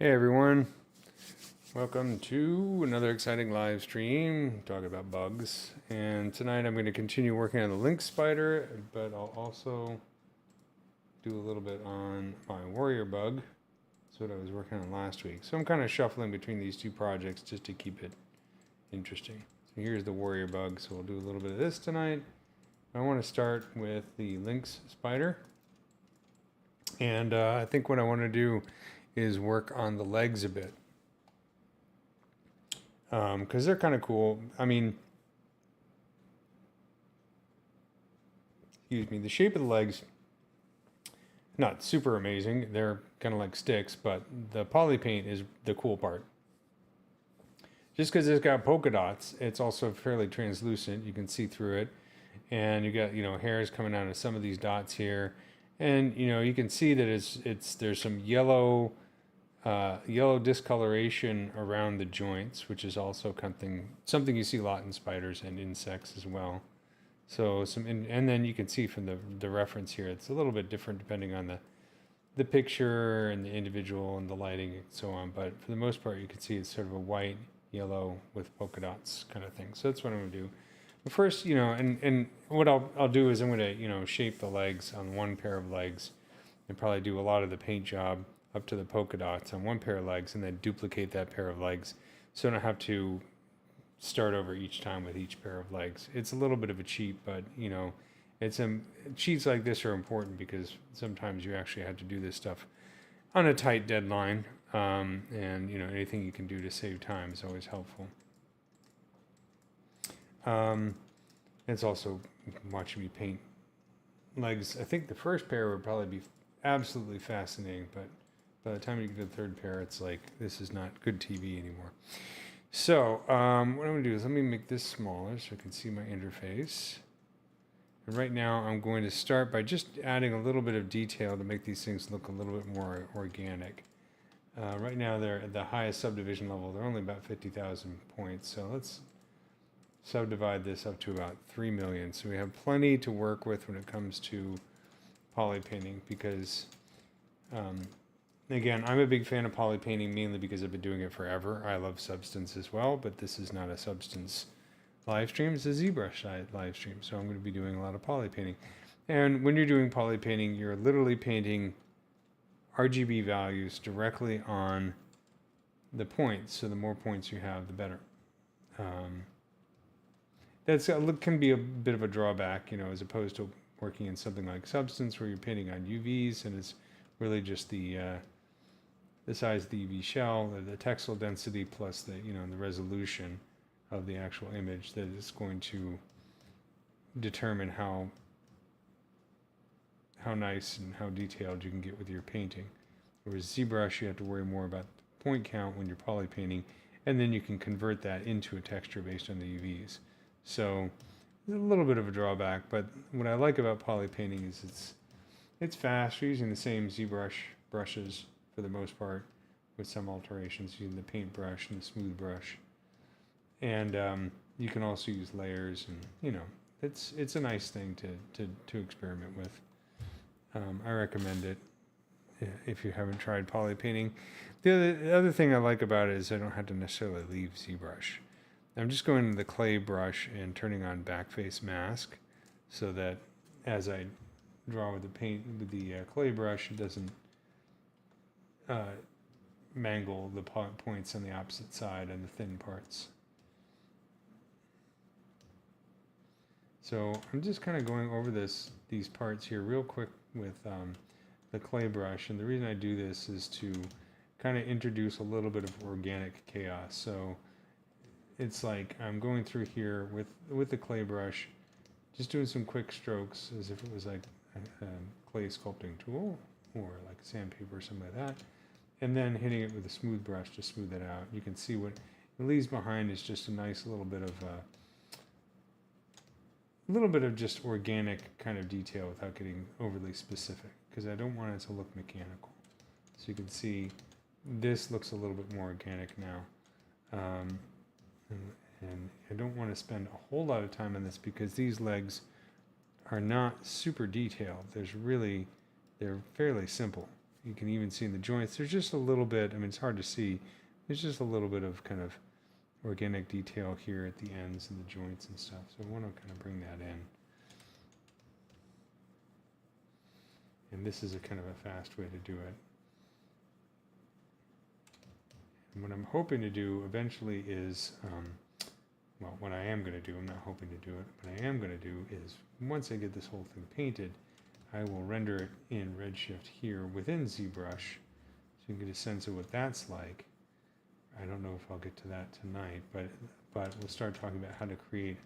Hey everyone, welcome to another exciting live stream talking about bugs. And tonight I'm going to continue working on the link spider, but I'll also do a little bit on my warrior bug. That's what I was working on last week. So I'm kind of shuffling between these two projects just to keep it interesting. So here's the warrior bug, so we'll do a little bit of this tonight. I want to start with the links spider. And I think what I want to do is work on the legs a bit, because they're kind of cool. I mean, excuse me, the shape of the legs, not super amazing. They're kind of like sticks, but the poly paint is the cool part. Just because it's got polka dots, it's also fairly translucent. You can see through it, and you got, hairs coming out of some of these dots here, and you can see that there's some yellow discoloration around the joints, which is also something you see a lot in spiders and insects as well. So and then you can see from the reference here, it's a little bit different depending on the picture and the individual and the lighting and so on. But for the most part, you can see it's sort of a white, yellow with polka dots kind of thing. So that's what I'm going to do. But first, and what I'll do is I'm going to, shape the legs on one pair of legs and probably do a lot of the paint job up to the polka dots on one pair of legs and then duplicate that pair of legs so I don't have to start over each time with each pair of legs. It's a little bit of a cheat, but cheats like this are important because sometimes you actually have to do this stuff on a tight deadline, and anything you can do to save time is always helpful. It's also watching me paint legs. I think the first pair would probably be absolutely fascinating, but by the time you get to the third pair, it's like, this is not good TV anymore. So what I'm going to do is let me make this smaller so I can see my interface. And right now I'm going to start by just adding a little bit of detail to make these things look a little bit more organic. Right now they're at the highest subdivision level. They're only about 50,000 points. So let's subdivide this up to about 3 million. So we have plenty to work with when it comes to poly painting because again, I'm a big fan of poly painting mainly because I've been doing it forever. I love Substance as well, but this is not a Substance live stream. It's a ZBrush live stream, so I'm going to be doing a lot of poly painting. And when you're doing poly painting, you're literally painting RGB values directly on the points. So the more points you have, the better. Can be a bit of a drawback, as opposed to working in something like Substance where you're painting on UVs and it's really just the size of the UV shell, the textile density, plus the resolution of the actual image that is going to determine how nice and how detailed you can get with your painting. Whereas ZBrush, you have to worry more about the point count when you're poly painting, and then you can convert that into a texture based on the UVs. So it's a little bit of a drawback, but what I like about poly painting is it's fast. You're using the same ZBrush brushes for the most part, with some alterations using the paint brush and the smooth brush. And you can also use layers, and it's a nice thing to experiment with. I recommend it if you haven't tried poly painting. The other thing I like about it is I don't have to necessarily leave ZBrush. I'm just going to the clay brush and turning on backface mask so that as I draw with the paint with the clay brush, it doesn't mangle the points on the opposite side and the thin parts. So I'm just kind of going over these parts here real quick with the clay brush, and the reason I do this is to kind of introduce a little bit of organic chaos. So it's like I'm going through here with the clay brush, just doing some quick strokes as if it was like a clay sculpting tool or like sandpaper or something like that, and then hitting it with a smooth brush to smooth it out. You can see what it leaves behind is just a nice little bit of just organic kind of detail without getting overly specific, because I don't want it to look mechanical. So you can see this looks a little bit more organic now. And I don't want to spend a whole lot of time on this because these legs are not super detailed. They're fairly simple. You can even see in the joints, there's just a little bit, I mean, it's hard to see, there's just a little bit of kind of organic detail here at the ends and the joints and stuff. So I want to kind of bring that in. And this is a kind of a fast way to do it. And what I'm hoping to do eventually is, well, what I am going to do, I'm not hoping to do it, what I am going to do is, once I get this whole thing painted, I will render it in Redshift here within ZBrush, so you can get a sense of what that's like. I don't know if I'll get to that tonight, but we'll start talking about how to create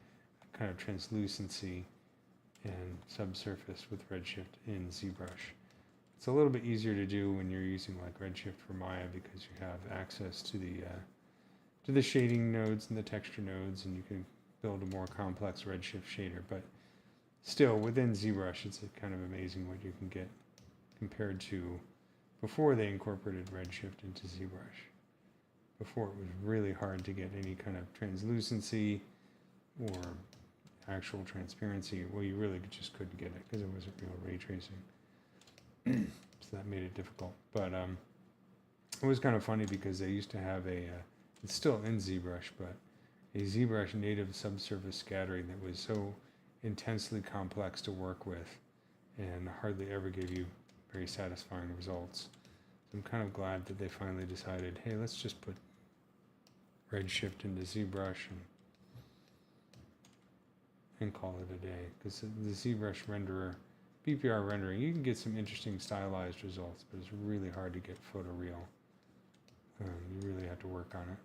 a kind of translucency and subsurface with Redshift in ZBrush. It's a little bit easier to do when you're using like Redshift for Maya because you have access to the shading nodes and the texture nodes, and you can build a more complex Redshift shader. But still, within ZBrush, it's kind of amazing what you can get compared to before they incorporated Redshift into ZBrush. Before, it was really hard to get any kind of translucency or actual transparency. Well, you really just couldn't get it because it wasn't real ray tracing. So that made it difficult. But it was kind of funny because they used to have it's still in ZBrush, but a ZBrush native subsurface scattering that was so intensely complex to work with and hardly ever gave you very satisfying results. So I'm kind of glad that they finally decided, hey, let's just put Redshift into ZBrush and call it a day. Because the ZBrush renderer, BPR rendering, you can get some interesting stylized results, but it's really hard to get photoreal. You really have to work on it.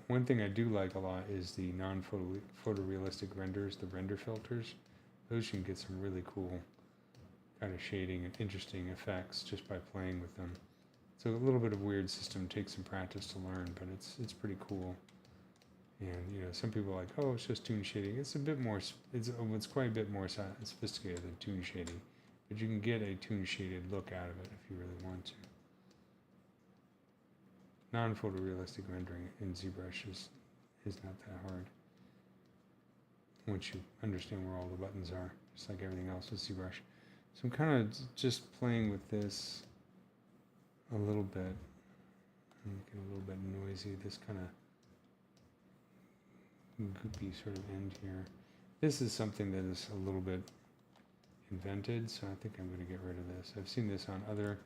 One thing I do like a lot is the non-photorealistic renders, the render filters. Those you can get some really cool kind of shading and interesting effects just by playing with them. So a little bit of weird system, takes some practice to learn, but it's pretty cool. And you know, some people are like, oh, it's just toon shading. It's a bit more, it's quite a bit more sophisticated than toon shading, but you can get a toon shaded look out of it if you really want to. Non-photorealistic rendering in ZBrush is not that hard once you understand where all the buttons are, just like everything else with ZBrush. So I'm kind of just playing with this a little bit, making it a little bit noisy, this kind of goopy sort of end here. This is something that is a little bit invented, so I think I'm going to get rid of this. I've seen this on other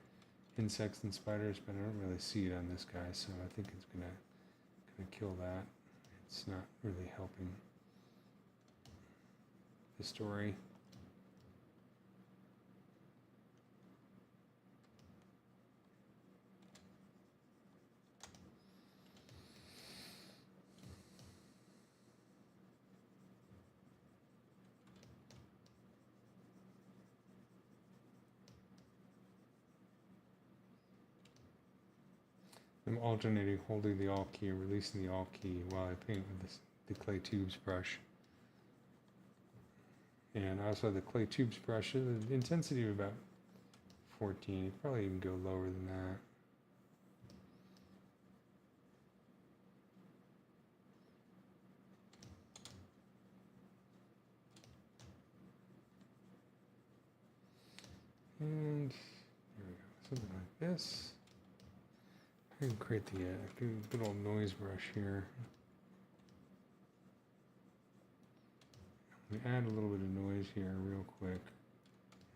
insects and spiders, but I don't really see it on this guy, so I think it's going to kill that. It's not really helping the story. I'm alternating holding the Alt key and releasing the Alt key while I paint with the clay tubes brush. And also the clay tubes brush, the intensity of about 14. You probably even go lower than that. And here we go, something like this. I can create the good old noise brush here. We add a little bit of noise here real quick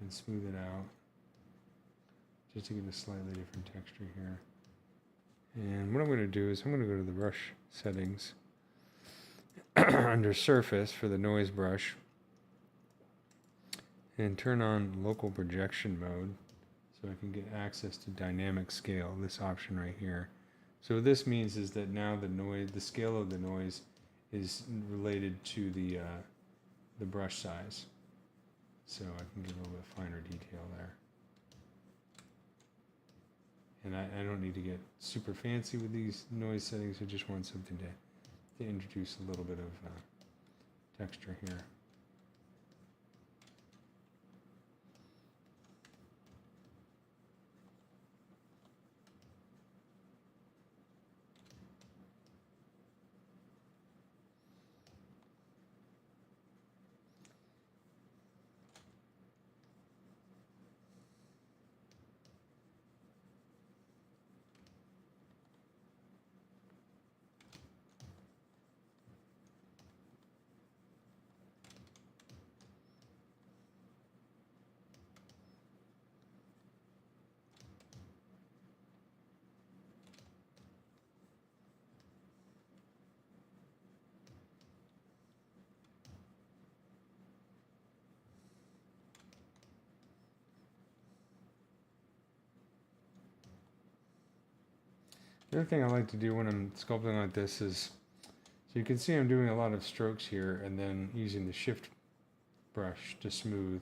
and smooth it out just to get a slightly different texture here. And what I'm going to do is I'm going to go to the brush settings under surface for the noise brush and turn on local projection mode so I can get access to dynamic scale, this option right here. So what this means is that now the scale of the noise is related to the brush size. So I can get a little bit finer detail there. And I don't need to get super fancy with these noise settings. I just want something to introduce a little bit of texture here. The other thing I like to do when I'm sculpting like this is, so you can see I'm doing a lot of strokes here and then using the shift brush to smooth.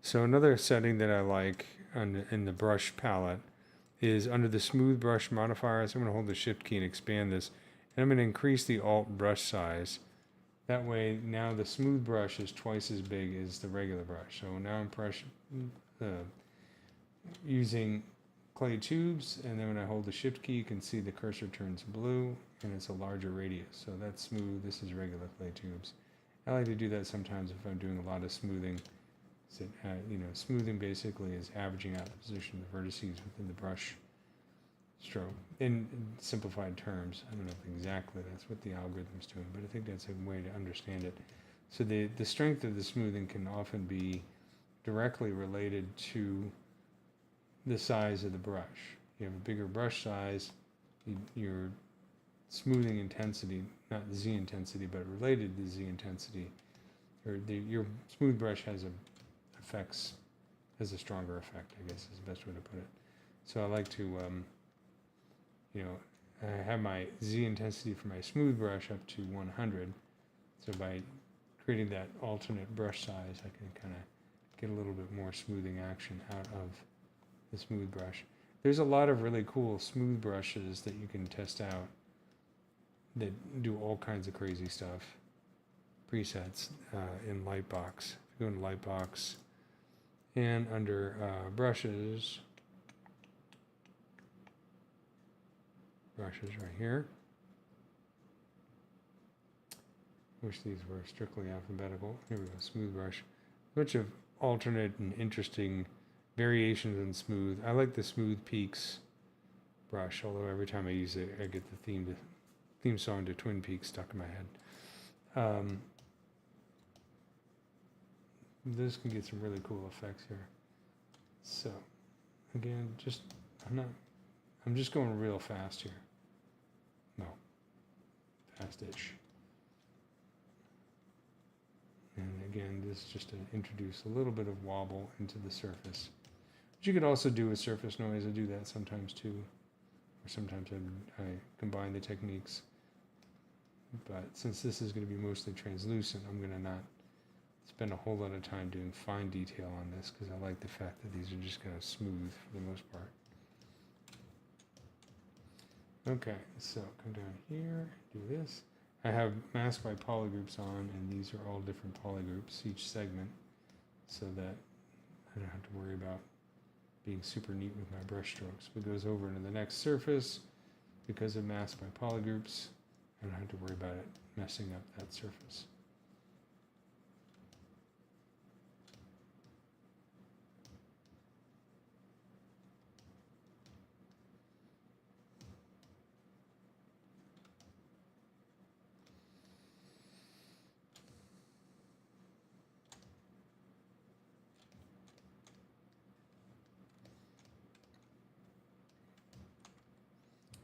So another setting that I like in the brush palette is under the smooth brush modifiers. I'm going to hold the shift key and expand this, and I'm going to increase the alt brush size. That way now the smooth brush is twice as big as the regular brush. So now I'm using clay tubes, and then when I hold the shift key you can see the cursor turns blue and it's a larger radius. So that's smooth, this is regular clay tubes. I like to do that sometimes if I'm doing a lot of smoothing. So, smoothing basically is averaging out the position of the vertices within the brush stroke. In simplified terms, I don't know if exactly that's what the algorithm's doing, but I think that's a way to understand it. So the strength of the smoothing can often be directly related to the size of the brush. You have a bigger brush size, your smoothing intensity, not Z intensity, but related to Z intensity, or your smooth brush has a stronger effect, I guess is the best way to put it. So I like to, I have my Z intensity for my smooth brush up to 100. So by creating that alternate brush size, I can kind of get a little bit more smoothing action out of the smooth brush. There's a lot of really cool smooth brushes that you can test out that do all kinds of crazy stuff. Presets in Lightbox. If you go into Lightbox and under brushes right here. Wish these were strictly alphabetical. Here we go, smooth brush. A bunch of alternate and interesting variations in smooth. I like the smooth peaks brush, although every time I use it I get the theme song to Twin Peaks stuck in my head. This can get some really cool effects here. So again, I'm just going real fast here. No, fast-ish. And again, this is just to introduce a little bit of wobble into the surface. But you could also do with surface noise. I do that sometimes too. Or sometimes I combine the techniques. But since this is going to be mostly translucent, I'm going to not spend a whole lot of time doing fine detail on this because I like the fact that these are just kind of smooth for the most part. Okay, so come down here, do this. I have mask by polygroups on, and these are all different polygroups, each segment, so that I don't have to worry about being super neat with my brush strokes. If it goes over into the next surface, because of mask by polygroups, I don't have to worry about it messing up that surface.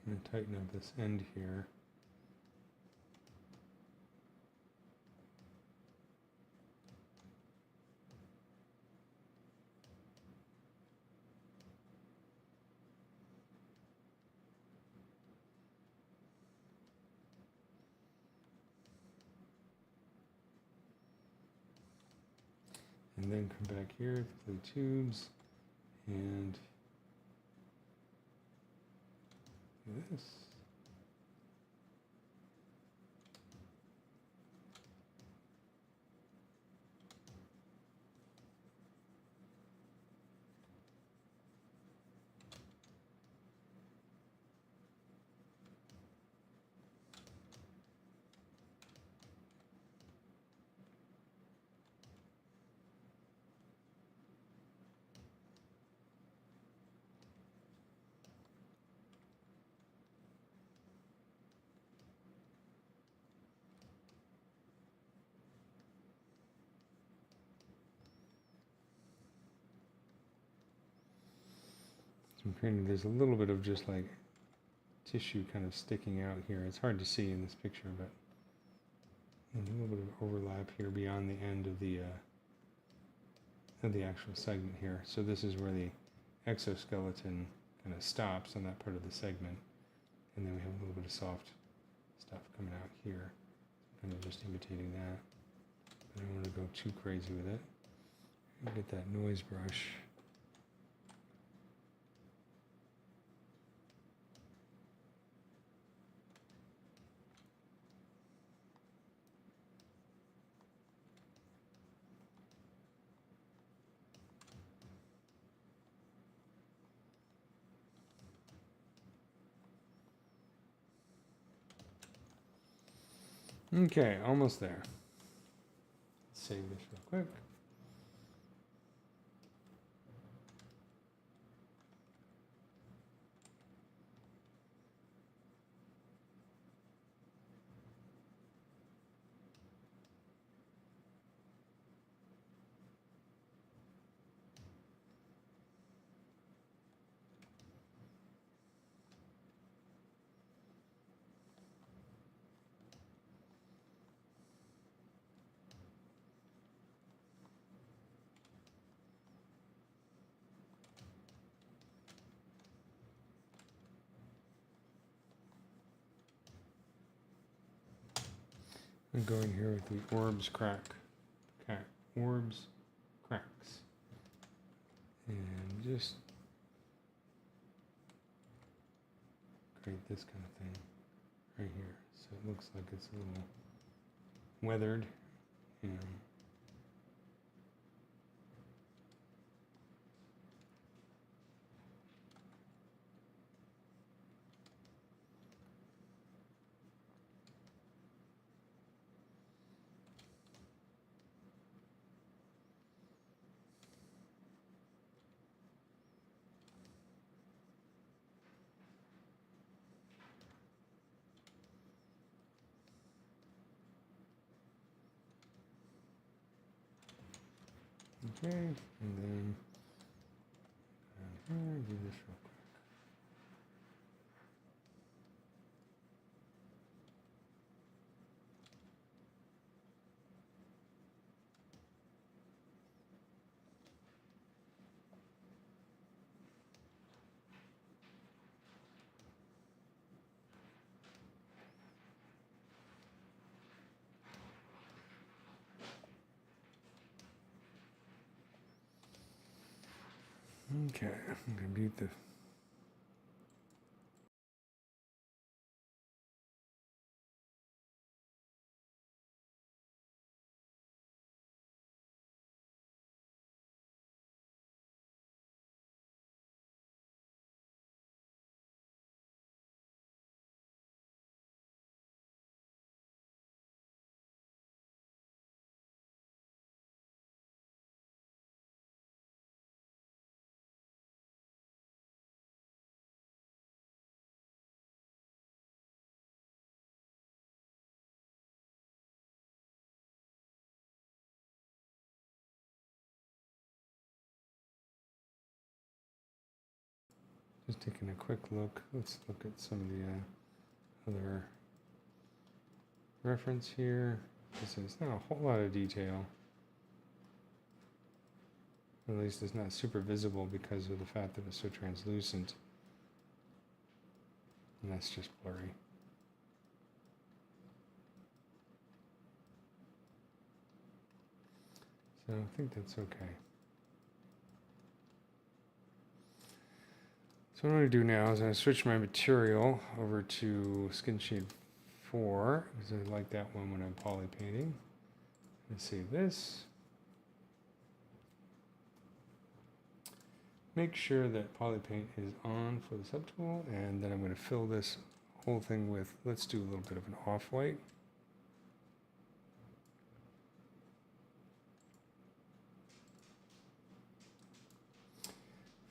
I'm going to tighten up this end here. And then come back here, clay tubes, and do this. There's a little bit of just like tissue kind of sticking out here. It's hard to see in this picture, but there's a little bit of overlap here beyond the end of the actual segment here. So this is where the exoskeleton kind of stops on that part of the segment, And then we have a little bit of soft stuff coming out here. Kind of just imitating that. I don't want to go too crazy with it. Get that noise brush. Okay, almost there. Let's save this real quick. I'm going here with the orbs orbs cracks, and just create this kind of thing right here. So it looks like it's a little weathered, and okay, and then here, do this real quick. Okay, I'm going to mute the just taking a quick look. Let's look at some of the other reference here. It's not a whole lot of detail. At least it's not super visible because of the fact that it's so translucent. And that's just blurry. So I think that's okay. So what I'm going to do now is I'm going to switch my material over to Skin Shade 4 because I like that one when I'm poly painting. And save this. Make sure that poly paint is on for the subtool, and then I'm going to fill this whole thing with, let's do a little bit of an off-white.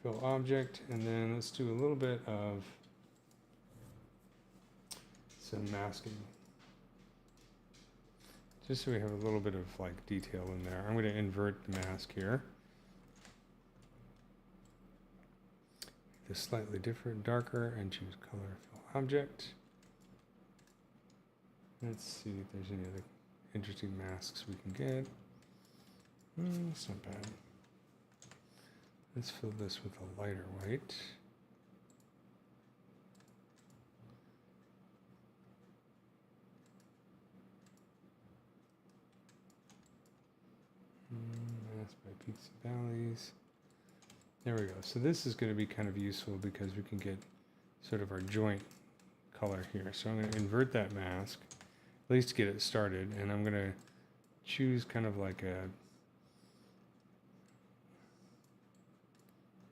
Fill object, and then let's do a little bit of some masking. Just so we have a little bit of like detail in there. I'm going to invert the mask here. Make this slightly different, darker, and choose color fill object. Let's see if there's any other interesting masks we can get. It's not bad. Let's fill this with a lighter white. my peaks and valleys. There we go. So this is going to be kind of useful because we can get sort of our joint color here. So I'm going to invert that mask, at least to get it started, and I'm going to choose kind of like a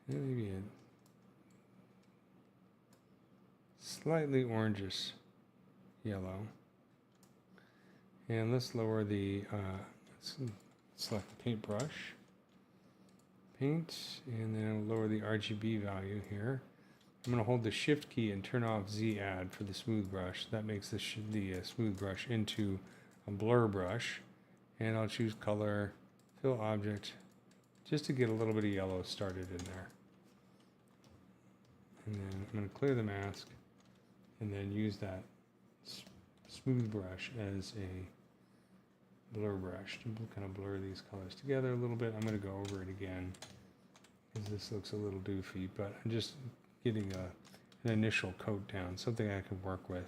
maybe a slightly orangish yellow. And let's lower the, let's select the paintbrush, paint, and then lower the RGB value here. I'm going to hold the shift key and turn off Z add for the smooth brush. That makes the smooth brush into a blur brush. And I'll choose color, fill object, just to get a little bit of yellow started in there. And then I'm going to clear the mask and then use that smooth brush as a blur brush to kind of blur these colors together a little bit. I'm going to go over it again because this looks a little doofy, but I'm just getting an initial coat down, something I can work with.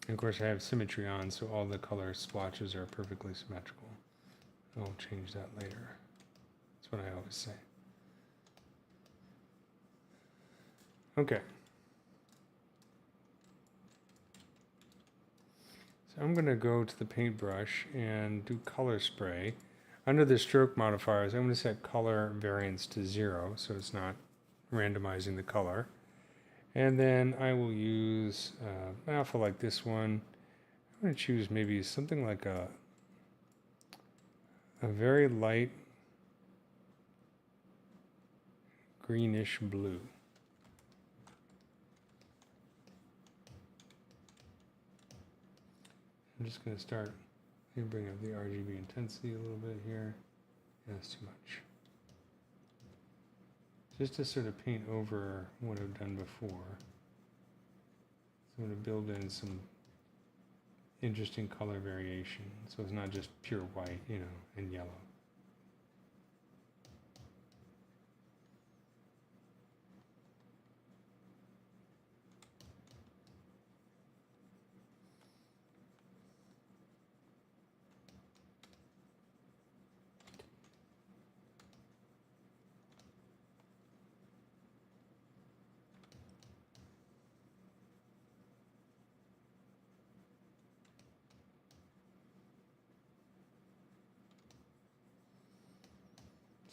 And of course I have symmetry on, so all the color splotches are perfectly symmetrical. I'll change that later. That's what I always say. Okay. So I'm going to go to the paintbrush and do color spray. Under the stroke modifiers, I'm going to set color variance to 0, so it's not randomizing the color. And then I will use alpha like this one. I'm going to choose maybe something like a very light greenish blue. I'm just going to start, let me bring up the RGB intensity a little bit here. Yeah, that's too much. Just to sort of paint over what I've done before. So I'm going to build in some interesting color variation. So it's not just pure white, you know, and yellow.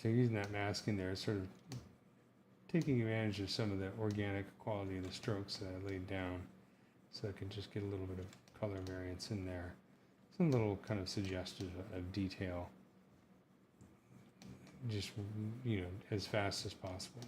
So using that mask in there is sort of taking advantage of some of the organic quality of the strokes that I laid down, so I can just get a little bit of color variance in there. Some little kind of suggestive of detail, just, you know, as fast as possible.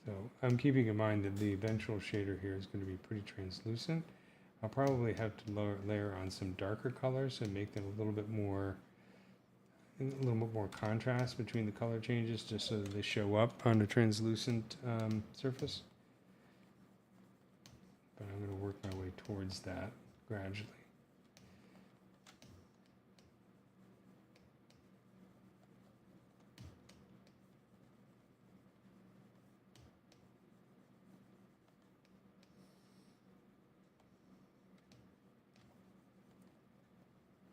So I'm keeping in mind that the eventual shader here is going to be pretty translucent. I'll probably have to layer on some darker colors and make them a little bit more contrast between the color changes, just so that they show up on a translucent surface. But I'm going to work my way towards that gradually.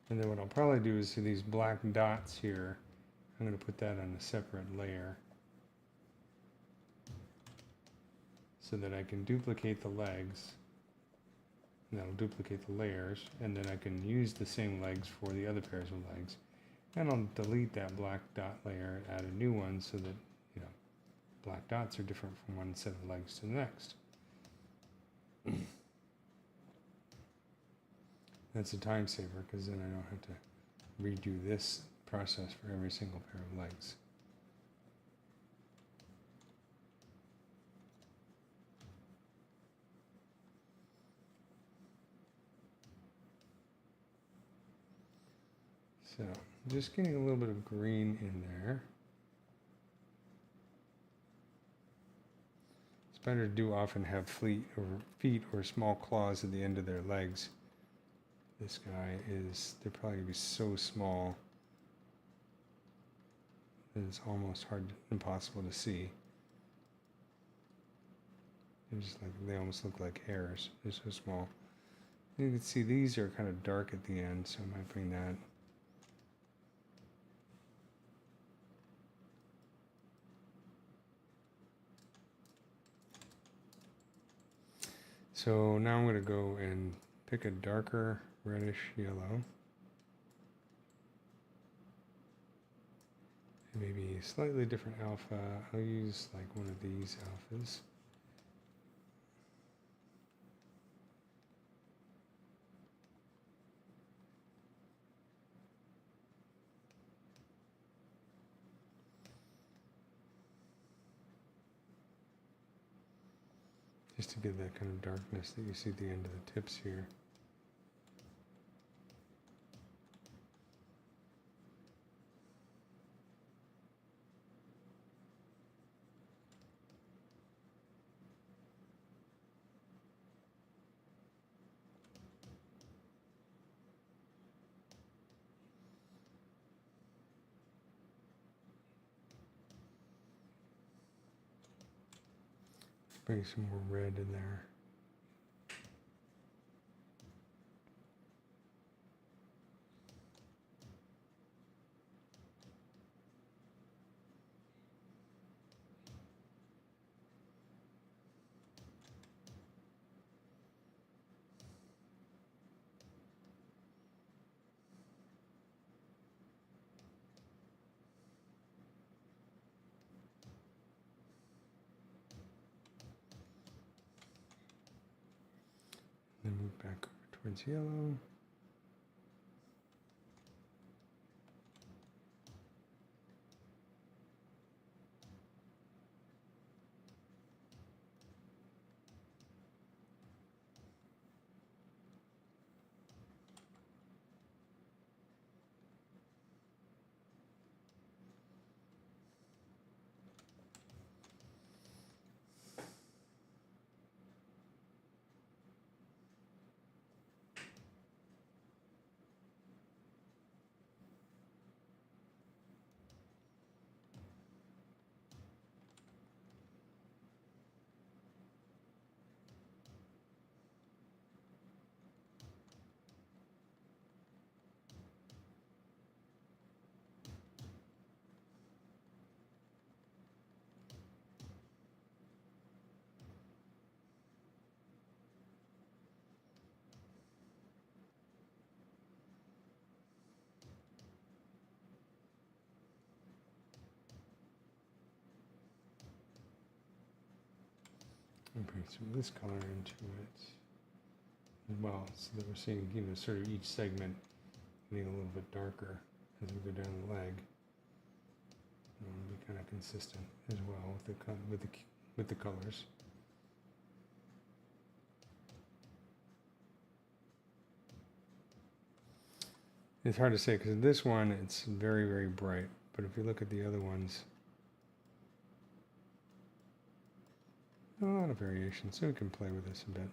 And then what I'll probably do is see these black dots here. I'm going to put that on a separate layer so that I can duplicate the legs. And that'll duplicate the layers. And then I can use the same legs for the other pairs of legs. And I'll delete that black dot layer and add a new one so that, you know, black dots are different from one set of legs to the next. That's a time saver because then I don't have to redo this process for every single pair of legs. So just getting a little bit of green in there. Spiders do often have feet or small claws at the end of their legs. This guy is, they're probably going to be so small that it's almost impossible to see. They're just like, they almost look like hairs. They're so small. You can see these are kind of dark at the end, so I might bring that. So now I'm going to go and pick a darker reddish yellow. And maybe a slightly different alpha. I'll use like one of these alphas. Just to give that kind of darkness that you see at the end of the tips here. Bring some more red in there. Then move back over towards yellow. And bring some of this color into it as well, so that we're seeing, you know, sort of each segment getting a little bit darker as we go down the leg. And it'll be kind of consistent as well with the colors. It's hard to say because this one it's very, very bright, but if you look at the other ones, a lot of variation, so we can play with this a bit.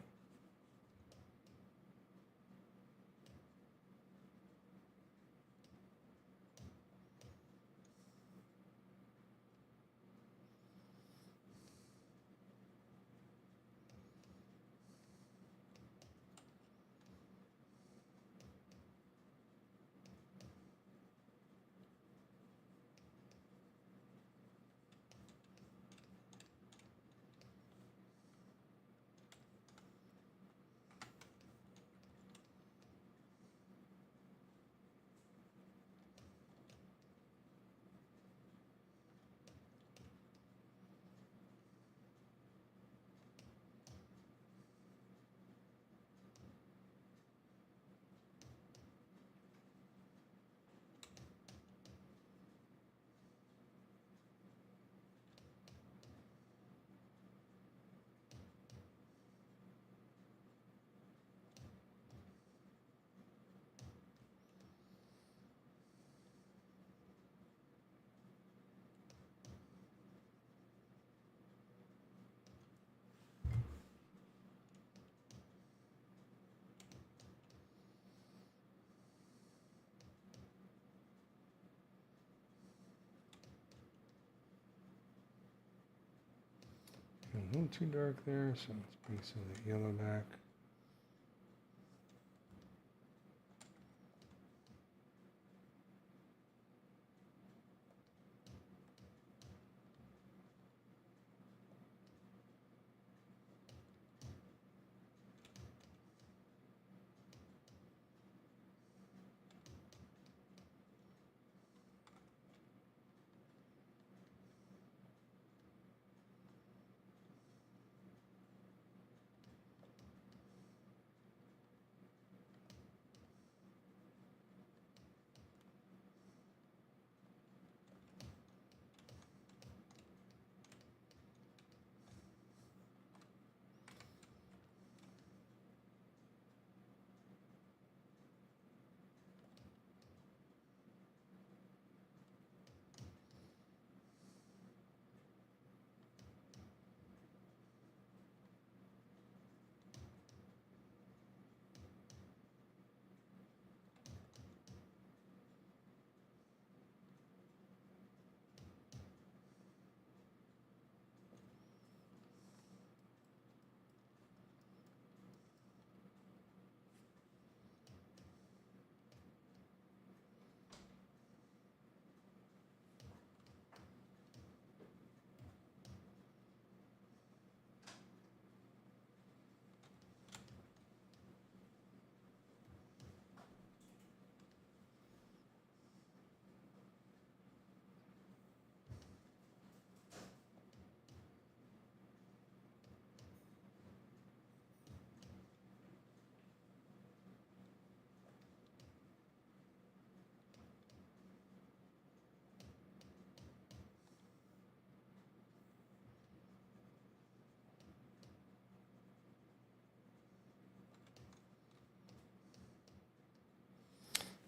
a little too dark there, so let's bring some of the yellow back.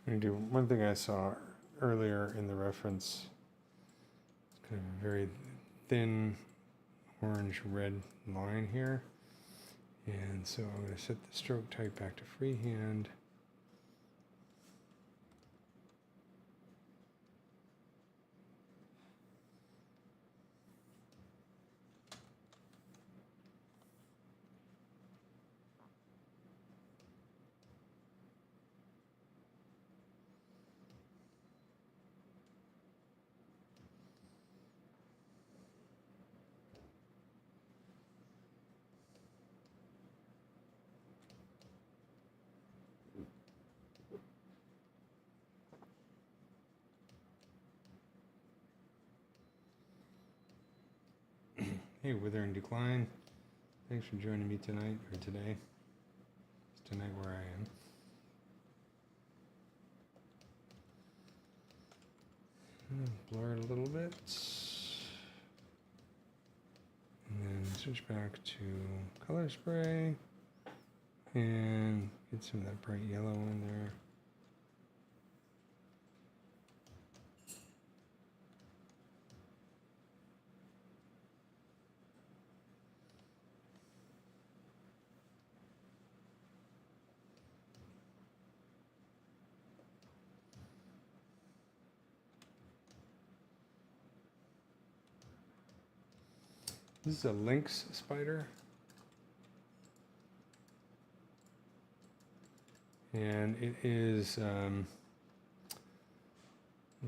I'm going to do one thing I saw earlier in the reference. It's kind of a very thin orange-red line here. And so I'm going to set the stroke type back to freehand. Hey, Wither and Decline. Thanks for joining me tonight, or today. It's tonight where I am. Blur it a little bit. And then switch back to color spray. And get some of that bright yellow in there. This is a lynx spider. And it is, let me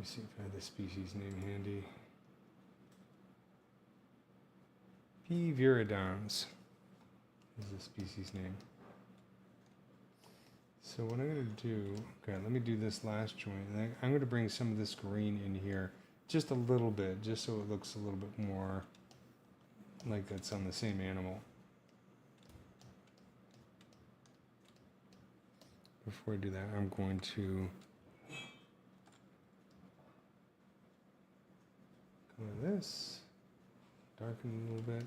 see if I have the species name handy. P. viridans is the species name. So what I'm going to do, okay, let me do this last joint. And I'm going to bring some of this green in here, just a little bit, just so it looks a little bit more like that's on the same animal. Before I do that, I'm going to color this, darken it a little bit.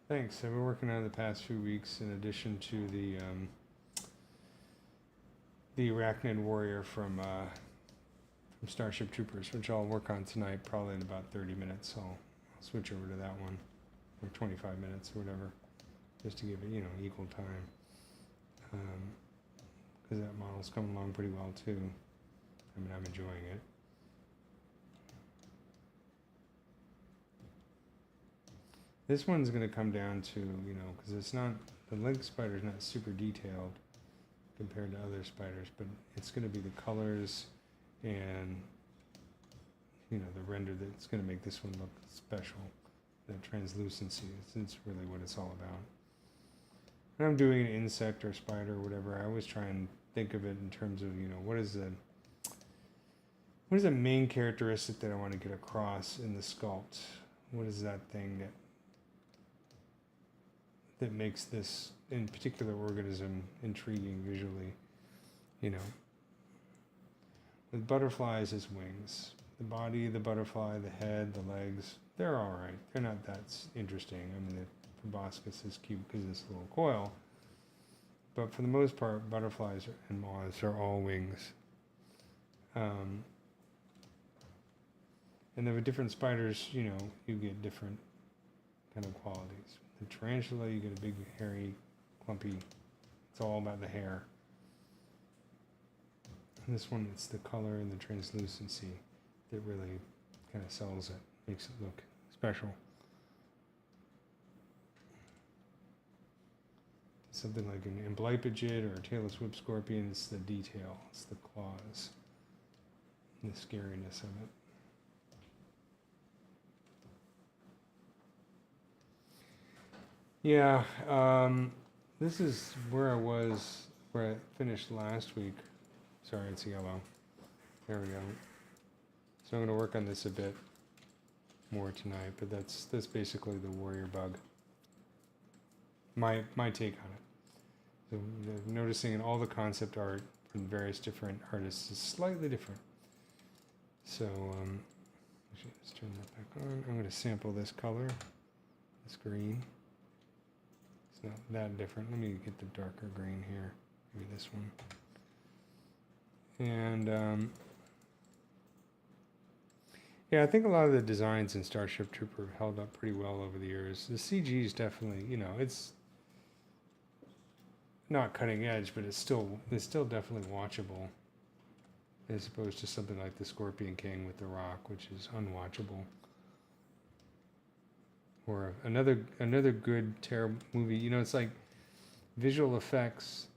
Thanks. I've been working on it the past few weeks in addition to the Arachnid warrior from Starship Troopers, which I'll work on tonight, probably in about 30 minutes. So I'll switch over to that one or 25 minutes or whatever, just to give it, equal time. Because that model's coming along pretty well too. I mean, I'm enjoying it. This one's going to come down to, because it's not, the leg spider's not super detailed compared to other spiders, but it's going to be the colors and, the render that's going to make this one look special. That translucency, it's really what it's all about. When I'm doing an insect or spider or whatever, I always try and think of it in terms of, what is the main characteristic that I want to get across in the sculpt? What is that thing that makes this in particular organism intriguing visually? With butterflies, it's wings. The body, the butterfly, the head, the legs, they're all right. They're not that interesting. I mean, the proboscis is cute because it's a little coil. But for the most part, butterflies and moths are all wings. And then with different spiders, you get different kind of qualities. The tarantula, you get a big, hairy, clumpy, it's all about the hair. And this one, it's the color and the translucency that really kind of sells it, makes it look special. Something like an Amblypygid or a tailless whip scorpion, it's the detail, it's the claws, and the scariness of it. Yeah, this is where I finished last week. Sorry, it's yellow. There we go. So I'm going to work on this a bit more tonight, but that's basically the warrior bug. My take on it. So noticing in all the concept art from various different artists is slightly different. So let's turn that back on. I'm going to sample this color, this green. It's not that different. Let me get the darker green here. Maybe this one. And yeah, I think a lot of the designs in Starship Trooper have held up pretty well over the years. The CG is definitely, it's not cutting edge, but it's still definitely watchable, as opposed to something like the Scorpion King with the Rock, which is unwatchable. Or another good terrible movie. It's like visual effects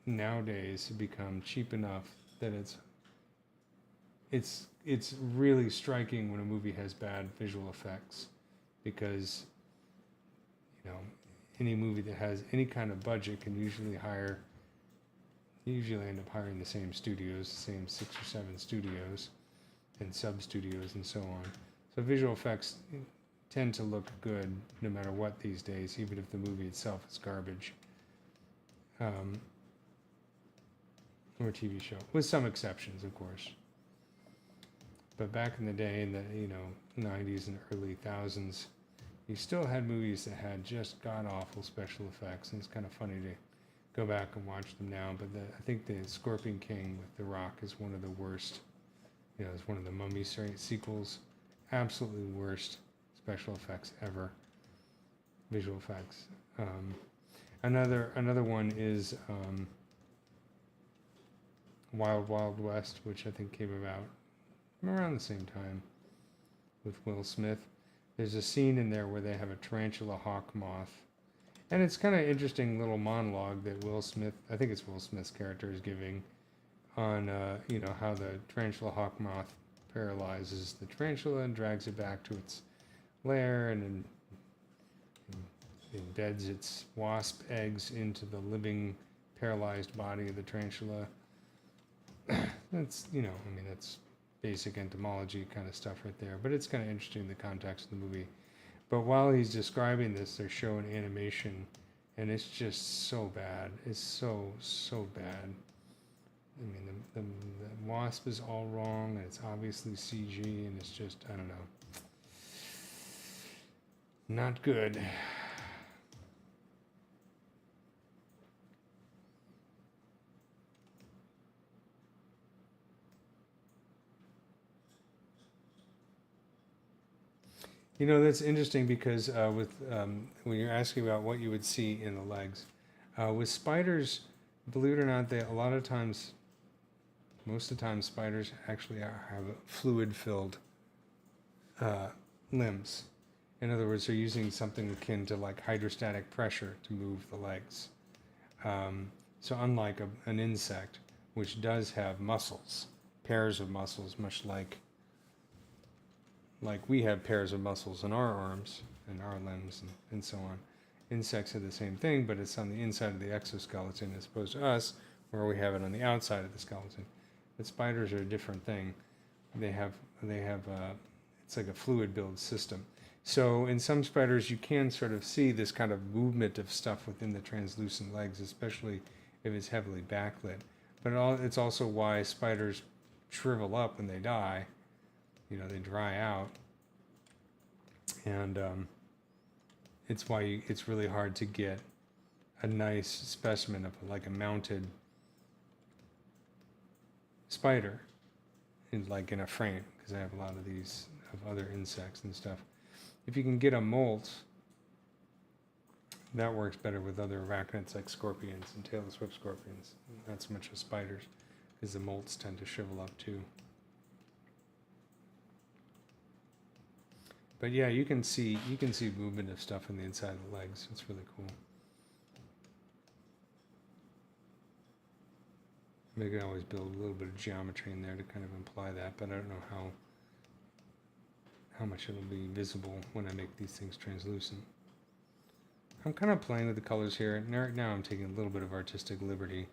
nowadays have become cheap enough that it's really striking when a movie has bad visual effects, because any movie that has any kind of budget can usually end up hiring the same studios, the same 6 or 7 studios and sub studios and so on. So visual effects tend to look good no matter what these days, even if the movie itself is garbage. Or TV show, with some exceptions, of course. But back in the day, in the 90s and early thousands, you still had movies that had just god-awful special effects, and it's kind of funny to go back and watch them now. But I think the Scorpion King with The Rock is one of the worst. It's one of the Mummy sequels. Absolutely worst special effects ever. Visual effects. Another one is Wild Wild West, which I think came about around the same time with Will Smith. There's a scene in there where they have a tarantula hawk moth, and it's kind of interesting little monologue that Will Smith, I think it's Will Smith's character, is giving on how the tarantula hawk moth paralyzes the tarantula and drags it back to its lair, and then embeds its wasp eggs into the living paralyzed body of the tarantula. That's that's basic entomology kind of stuff right there, but it's kind of interesting in the context of the movie. But while he's describing this, they're showing animation, and it's just so bad. It's so bad. I mean, the wasp is all wrong, and it's obviously CG, and it's just, I don't know, not good. You know, that's interesting because when you're asking about what you would see in the legs, with spiders, believe it or not, a lot of times, most of the time, spiders actually have fluid-filled limbs. In other words, they're using something akin to like hydrostatic pressure to move the legs. So unlike an insect, which does have muscles, pairs of muscles, much like we have pairs of muscles in our arms and our limbs and so on. Insects are the same thing, but it's on the inside of the exoskeleton as opposed to us, where we have it on the outside of the skeleton. But spiders are a different thing. They have it's like a fluid build system. So in some spiders, you can sort of see this kind of movement of stuff within the translucent legs, especially if it's heavily backlit. But it's also why spiders shrivel up when they die. You know, they dry out, and it's why it's really hard to get a nice specimen of like a mounted spider in a frame, because I have a lot of these of other insects and stuff. If you can get a molt, that works better with other arachnids like scorpions and tailless whip scorpions, not so much with spiders, because the molts tend to shrivel up too. But yeah, you can see movement of stuff on the inside of the legs. It's really cool. Maybe I can always build a little bit of geometry in there to kind of imply that, but I don't know how much it'll be visible when I make these things translucent. I'm kind of playing with the colors here. Right now I'm taking a little bit of artistic liberty.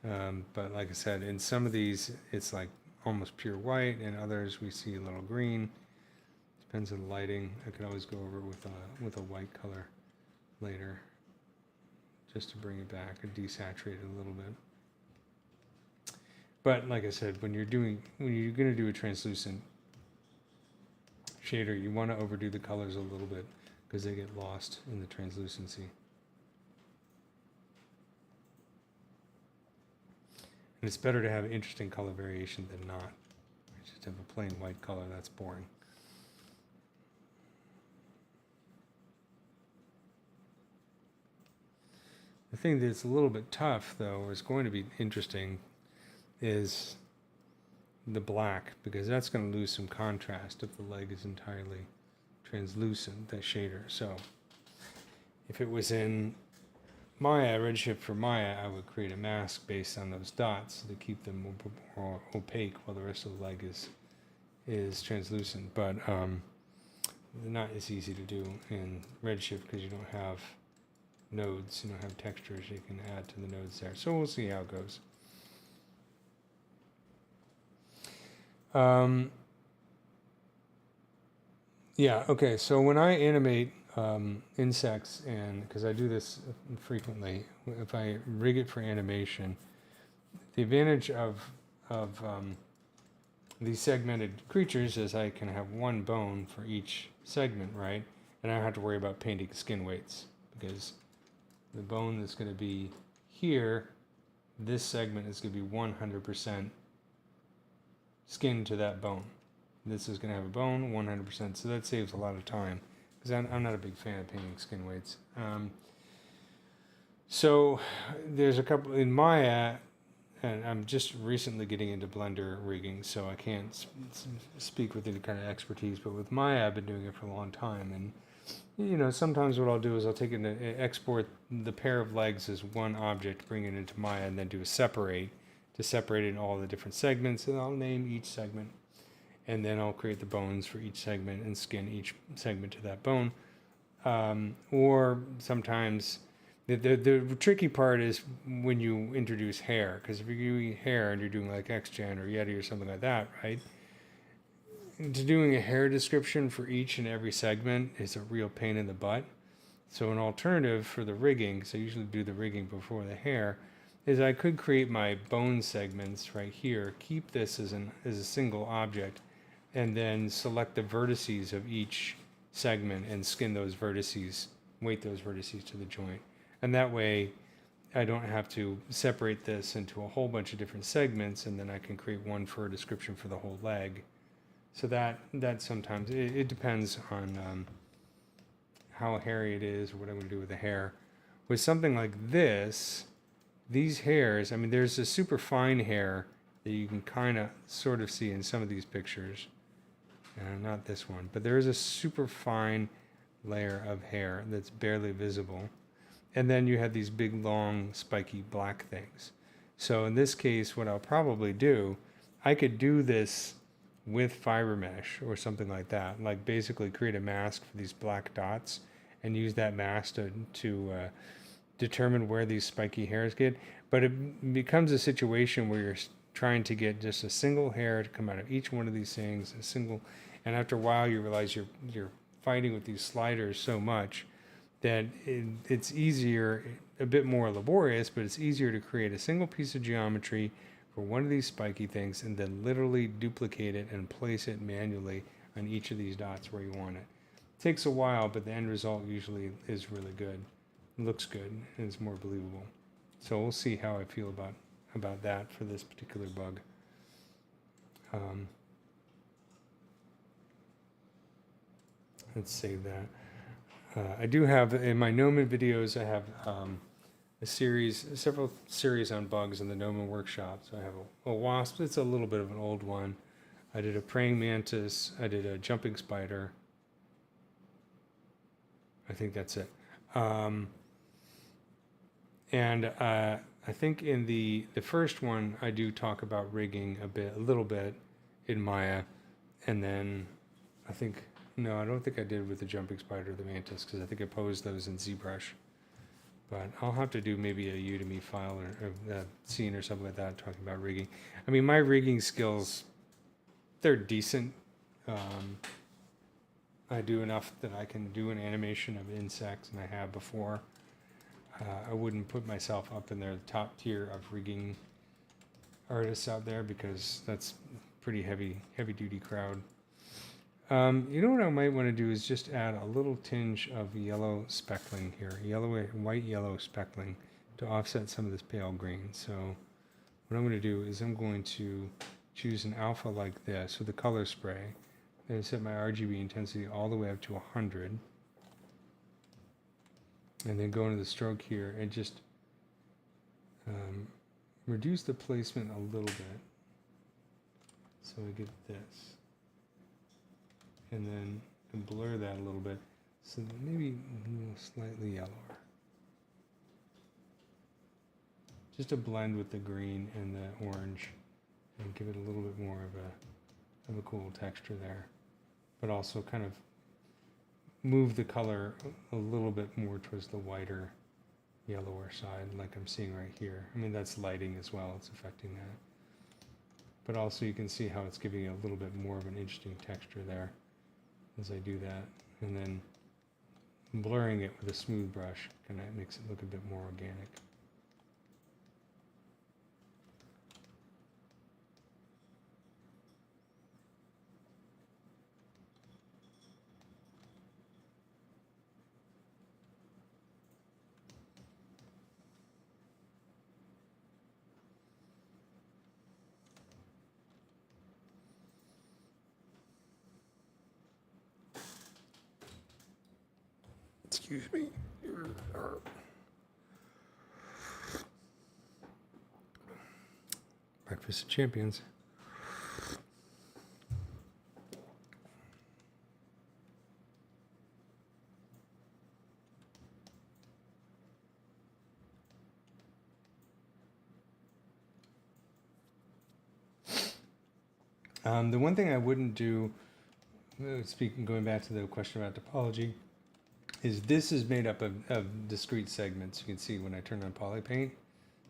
But like I said, in some of these, it's like almost pure white, and others we see a little green. Depends on the lighting. I could always go over with a white color later, just to bring it back and desaturate it a little bit. But like I said, when you're going to do a translucent shader, you want to overdo the colors a little bit because they get lost in the translucency. And it's better to have interesting color variation than not. Just have a plain white color, that's boring. The thing that's a little bit tough, though, or is going to be interesting, is the black, because that's going to lose some contrast if the leg is entirely translucent, that shader. So if it was in Maya, Redshift for Maya, I would create a mask based on those dots to keep them more opaque while the rest of the leg is translucent. But not as easy to do in Redshift because you don't have nodes, you don't have textures you can add to the nodes there. So we'll see how it goes. Yeah, okay, so when I animate insects, and because I do this frequently, if I rig it for animation, the advantage of these segmented creatures is I can have one bone for each segment, right? And I don't have to worry about painting skin weights, because the bone that's going to be here, this segment is going to be 100% skin to that bone. This is going to have a bone, 100%, so that saves a lot of time, because I'm not a big fan of painting skin weights. So there's a couple in Maya, and I'm just recently getting into Blender rigging, so I can't speak with any kind of expertise, but with Maya I've been doing it for a long time, and you know, sometimes what I'll do is I'll take it and export the pair of legs as one object, bring it into Maya, and then do a separate to separate it in all the different segments, and I'll name each segment, and then I'll create the bones for each segment and skin each segment to that bone. Or sometimes the tricky part is when you introduce hair, because if you're doing hair and you're doing like XGen or Yeti or something like that, right? To doing a hair description for each and every segment is a real pain in the butt. So an alternative for the rigging, because I usually do the rigging before the hair, is I could create my bone segments right here, keep this as a single object, and then select the vertices of each segment and skin those vertices, weight those vertices to the joint. And that way I don't have to separate this into a whole bunch of different segments, and then I can create one for a description for the whole leg. So that sometimes, it depends on how hairy it is or what I'm going to do with the hair. With something like this, these hairs, I mean, there's a super fine hair that you can kind of sort of see in some of these pictures. Not this one, but there is a super fine layer of hair that's barely visible. And then you have these big, long, spiky black things. So in this case, what I'll probably do, I could do this with fiber mesh or something like that, like basically create a mask for these black dots and use that mask to determine where these spiky hairs get. But it becomes a situation where you're trying to get just a single hair to come out of each one of these things, and after a while you realize you're fighting with these sliders so much that it's easier, a bit more laborious, but it's easier to create a single piece of geometry for one of these spiky things and then literally duplicate it and place it manually on each of these dots where you want it. It takes a while, but the end result usually is really good. It looks good and it's more believable. So we'll see how I feel about that for this particular bug. Let's save that. I do have, in my Gnomon videos, I have several series on bugs in the Gnomon workshop. So I have a wasp, it's a little bit of an old one. I did a praying mantis, I did a jumping spider. I think that's it. I think in the first one, I do talk about rigging a little bit in Maya. And then I think, no, I don't think I did with the jumping spider or the mantis, because I think I posed those in ZBrush. But I'll have to do maybe a Udemy file or a scene or something like that talking about rigging. I mean, my rigging skills, they're decent. I do enough that I can do an animation of insects, and I have before. I wouldn't put myself up in the top tier of rigging artists out there because that's pretty heavy duty crowd. You know what I might want to do is just add a little tinge of yellow speckling here, white yellow speckling to offset some of this pale green. So what I'm going to do is I'm going to choose an alpha like this with a color spray and set my RGB intensity all the way up to 100. And then go into the stroke here and just reduce the placement a little bit. So I get this. And then blur that a little bit. So maybe slightly yellower. Just to blend with the green and the orange and give it a little bit more of a cool texture there. But also kind of move the color a little bit more towards the whiter, yellower side, like I'm seeing right here. I mean, that's lighting as well, it's affecting that. But also you can see how it's giving it a little bit more of an interesting texture there as I do that. And then blurring it with a smooth brush kind of makes it look a bit more organic. Excuse me. Breakfast of Champions. The one thing I wouldn't do, going back to the question about topology, is this is made up of discrete segments. You can see when I turn on polypaint.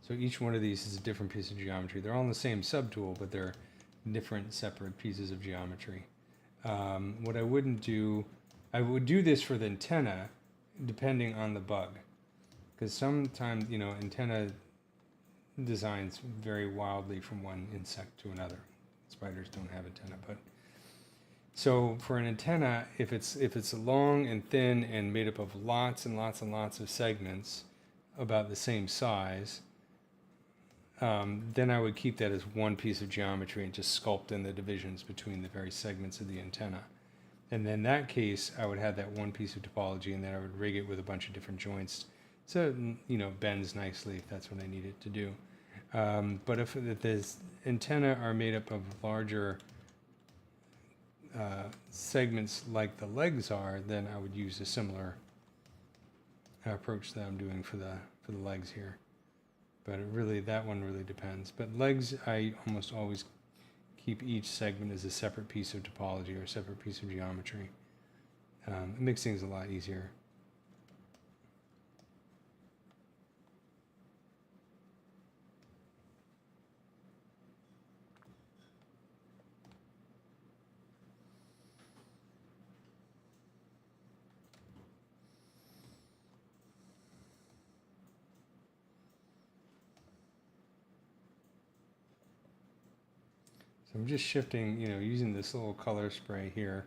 So each one of these is a different piece of geometry. They're all in the same subtool, but they're different separate pieces of geometry. What I wouldn't do, I would do this for the antenna, depending on the bug. Because sometimes, antenna designs vary wildly from one insect to another. Spiders don't have antenna, but so for an antenna, if it's long and thin and made up of lots and lots and lots of segments about the same size, then I would keep that as one piece of geometry and just sculpt in the divisions between the very segments of the antenna. And in that case, I would have that one piece of topology, and then I would rig it with a bunch of different joints so it bends nicely if that's what I need it to do. But if the antenna are made up of larger segments like the legs are, then I would use a similar approach that I'm doing for the legs here. But that one really depends. But legs, I almost always keep each segment as a separate piece of topology or a separate piece of geometry. It makes things a lot easier. I'm just shifting, using this little color spray here,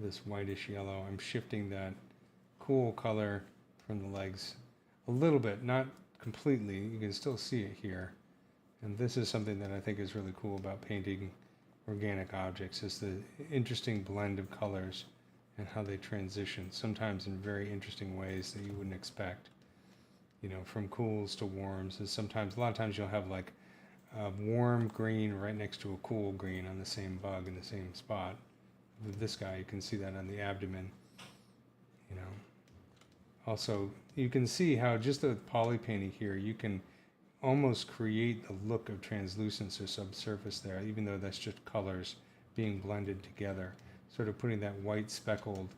this whitish yellow. I'm shifting that cool color from the legs a little bit, not completely. You can still see it here. And this is something that I think is really cool about painting organic objects, is the interesting blend of colors and how they transition, sometimes in very interesting ways that you wouldn't expect. From cools to warms. And a lot of times you'll have like a warm green right next to a cool green on the same bug in the same spot. With this guy, you can see that on the abdomen. Also, you can see how just the poly painting here, you can almost create the look of translucence or subsurface there, even though that's just colors being blended together. Sort of putting that white speckled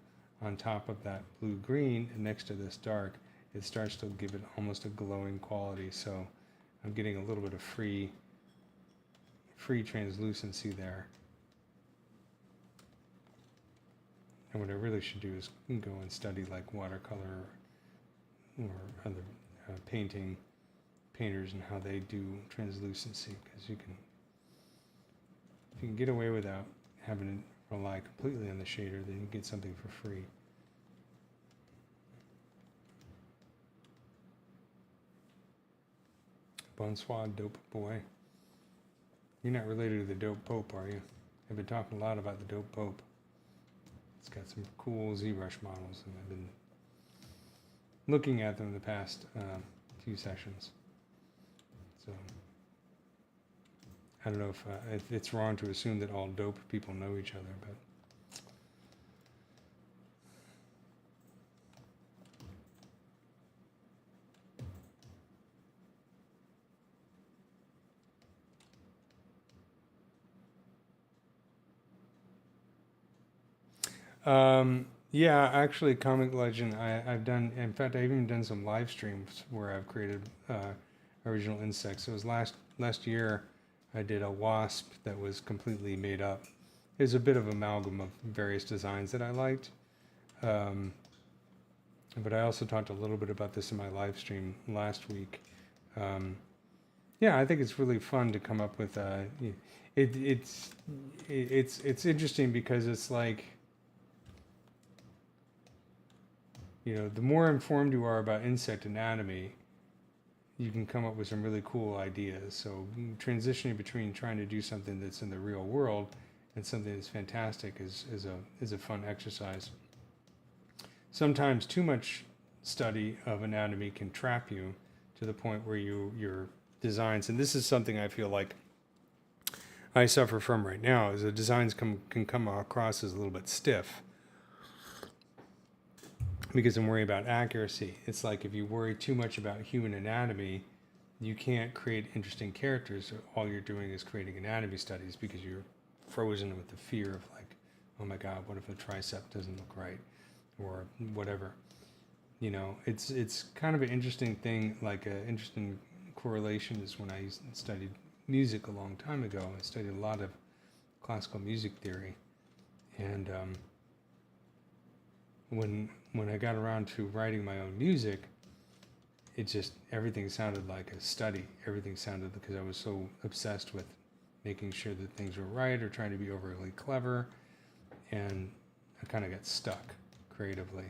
on top of that blue-green and next to this dark, it starts to give it almost a glowing quality. So I'm getting a little bit of free translucency there. And what I really should do is go and study like watercolor or other painters and how they do translucency, because if you can get away without having to rely completely on the shader, then you get something for free. Bonsoir, dope boy. You're not related to the dope pope, are you? I've been talking a lot about the dope pope. It's got some cool ZBrush models, and I've been looking at them in the past few sessions. So I don't know if it's wrong to assume that all dope people know each other, but yeah, actually, Comic Legend, I've done, in fact, I've even done some live streams where I've created original insects. So it was last year, I did a wasp that was completely made up. It was a bit of amalgam of various designs that I liked. But I also talked a little bit about this in my live stream last week. Yeah, I think it's really fun to come up with it's interesting because it's like, the more informed you are about insect anatomy, you can come up with some really cool ideas. So transitioning between trying to do something that's in the real world and something that's fantastic is a fun exercise. Sometimes too much study of anatomy can trap you to the point where your designs, and this is something I feel like I suffer from right now, is the designs can come across as a little bit stiff because I'm worried about accuracy. It's like if you worry too much about human anatomy, you can't create interesting characters. All you're doing is creating anatomy studies because you're frozen with the fear of like, oh my God, what if the tricep doesn't look right or whatever. It's kind of an interesting thing, like an interesting correlation is when I studied music a long time ago. I studied a lot of classical music theory, and when I got around to writing my own music, everything sounded like a study. Everything sounded, because I was so obsessed with making sure that things were right or trying to be overly clever, and I kind of got stuck creatively.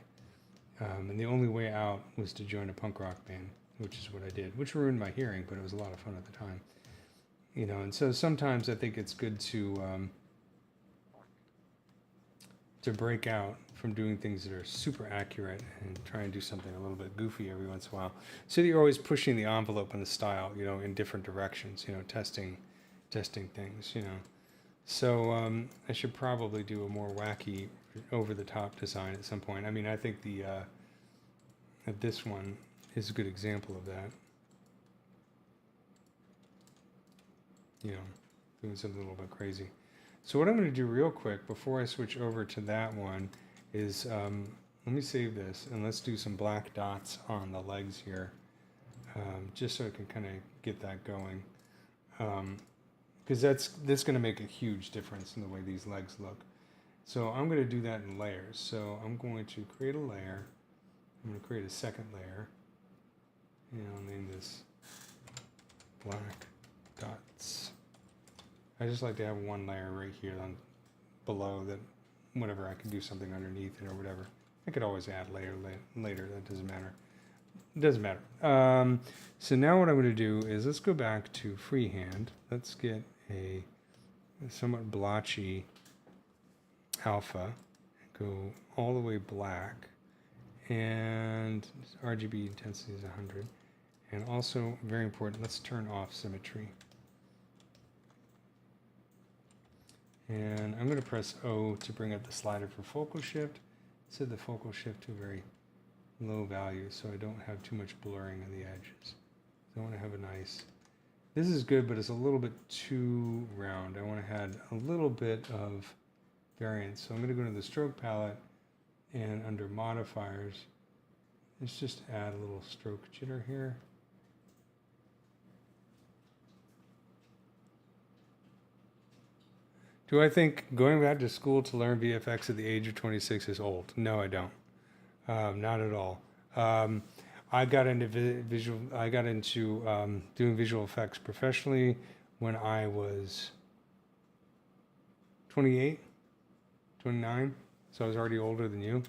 And the only way out was to join a punk rock band, which is what I did, which ruined my hearing, but it was a lot of fun at the time. You know, and so sometimes I think it's good to break out from doing things that are super accurate and try and do something a little bit goofy every once in a while, so that you're always pushing the envelope on the style, you know, in different directions, you know, testing things, you know. So I should probably do a more wacky, over-the-top design at some point. I mean, I think this one is a good example of that. You know, doing something a little bit crazy. So what I'm going to do real quick before I switch over to that one is, let me save this and let's do some black dots on the legs here, just so I can kind of get that going. Because that's going to make a huge difference in the way these legs look. So I'm going to do that in layers. So I'm going to create a layer. I'm going to create a second layer. And I'll name this black dots. I just like to have one layer right here on below that, whatever, I can do something underneath it or whatever. I could always add later, that doesn't matter. It doesn't matter. So now what I'm going to do is let's go back to freehand. Let's get a somewhat blotchy alpha, go all the way black, and RGB intensity is 100. And also, very important, let's turn off symmetry. And I'm going to press O to bring up the slider for focal shift. Set the focal shift to a very low value so I don't have too much blurring on the edges. So I want to have a nice, this is good, but it's a little bit too round. I want to add a little bit of variance. So I'm going to go to the stroke palette, and under modifiers, let's just add a little stroke jitter here. Do I think going back to school to learn VFX at the age of 26 is old? No, I don't. Not at all. I got into doing visual effects professionally when I was 28, 29. So I was already older than you.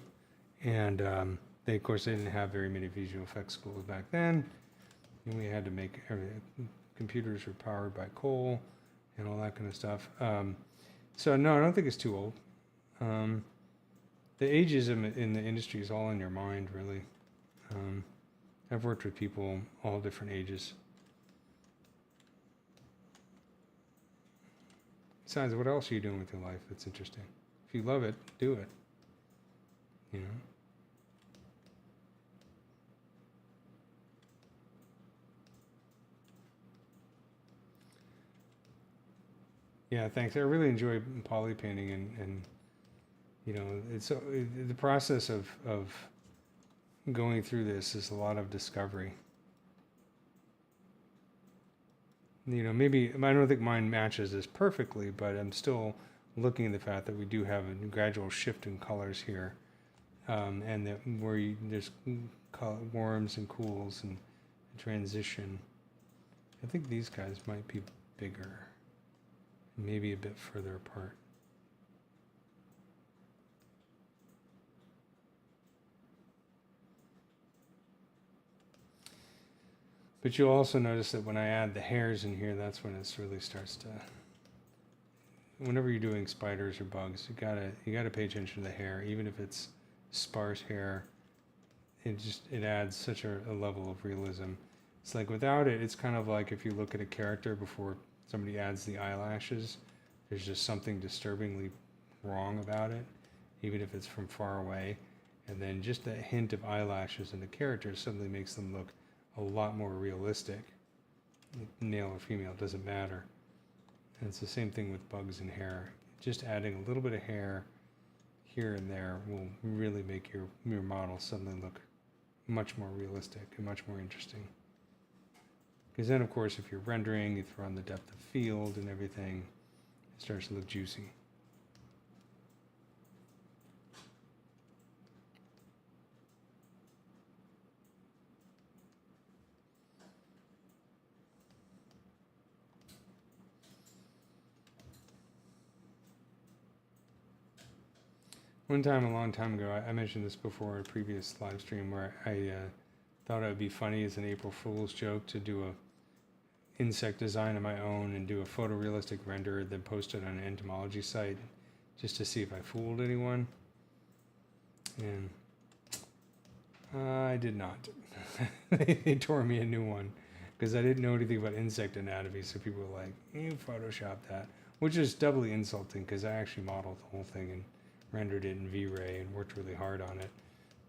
And they, of course, they didn't have very many visual effects schools back then. And we had to make computers were powered by coal and all that kind of stuff. So no, I don't think it's too old. The ageism in the industry is all in your mind, really. I've worked with people all different ages. Besides, what else are you doing with your life that's interesting? If you love it, do it. You know? Yeah, thanks. I really enjoy poly painting, and you know, it's the process of going through this is a lot of discovery. You know, maybe I don't think mine matches this perfectly, but I'm still looking at the fact that we do have a gradual shift in colors here, and that there's warms and cools and transition. I think these guys might be bigger. Maybe a bit further apart. But you'll also notice that when I add the hairs in here, that's when it really starts to, whenever you're doing spiders or bugs, you gotta pay attention to the hair, even if it's sparse hair. It adds such a level of realism. It's like without it, it's kind of like if you look at a character before somebody adds the eyelashes, there's just something disturbingly wrong about it, even if it's from far away. And then just a hint of eyelashes in the character suddenly makes them look a lot more realistic. Male or female, doesn't matter. And it's the same thing with bugs and hair. Just adding a little bit of hair here and there will really make your model suddenly look much more realistic and much more interesting. Because then, of course, if you're rendering, you throw on the depth of field and everything, it starts to look juicy. One time, a long time ago, I mentioned this before in a previous live stream, where I Thought it would be funny as an April Fool's joke to do a insect design of my own and do a photorealistic render, then post it on an entomology site just to see if I fooled anyone. And I did not. They tore me a new one because I didn't know anything about insect anatomy. So people were like, you photoshopped that, which is doubly insulting because I actually modeled the whole thing and rendered it in V-Ray and worked really hard on it.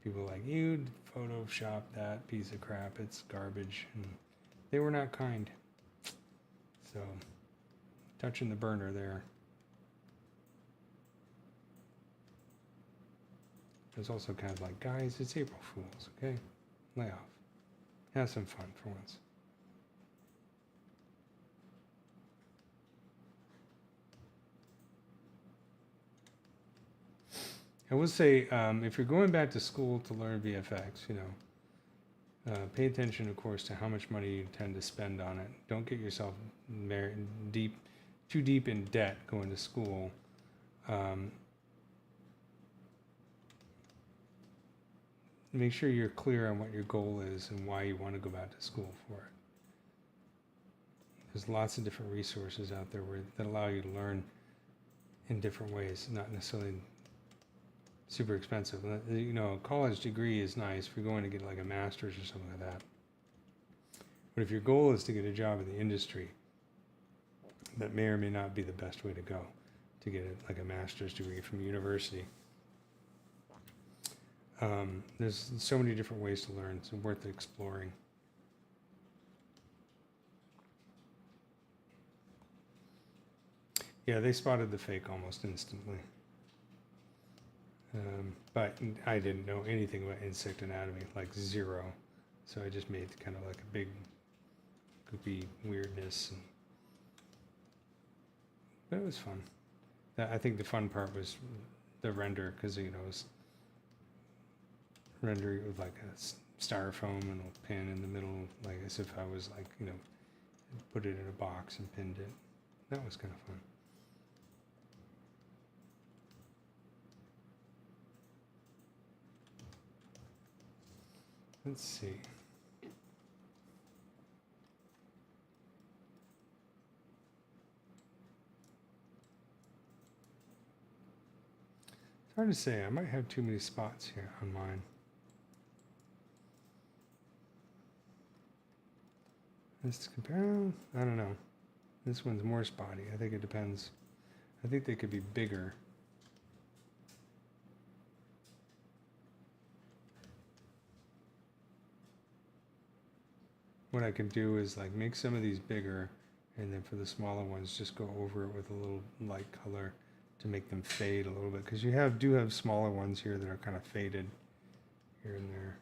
People were like, you photoshopped that piece of crap, it's garbage. And they were not kind. So, touching the burner there. It was also kind of like, guys, it's April Fool's, okay? Lay off. Have some fun for once. I will say, if you're going back to school to learn VFX, pay attention, of course, to how much money you intend to spend on it. Don't get yourself too deep in debt going to school. Make sure you're clear on what your goal is and why you want to go back to school for it. There's lots of different resources out there that allow you to learn in different ways, not necessarily super expensive. A college degree is nice if you're going to get like a master's or something like that. But if your goal is to get a job in the industry, that may or may not be the best way to go, to get like a master's degree from a university. There's so many different ways to learn. It's worth exploring. Yeah, they spotted the fake almost instantly. But I didn't know anything about insect anatomy, like zero. So I just made kind of like a big goopy weirdness. But it was fun. I think the fun part was the render, because it was rendering it with like a styrofoam and a pin in the middle, like as if I was like, put it in a box and pinned it. That was kind of fun. Let's see. It's hard to say. I might have too many spots here on mine. Let's compare. I don't know. This one's more spotty. I think it depends. I think they could be bigger. What I can do is like make some of these bigger, and then for the smaller ones just go over it with a little light color to make them fade a little bit, because you do have smaller ones here that are kind of faded here and there.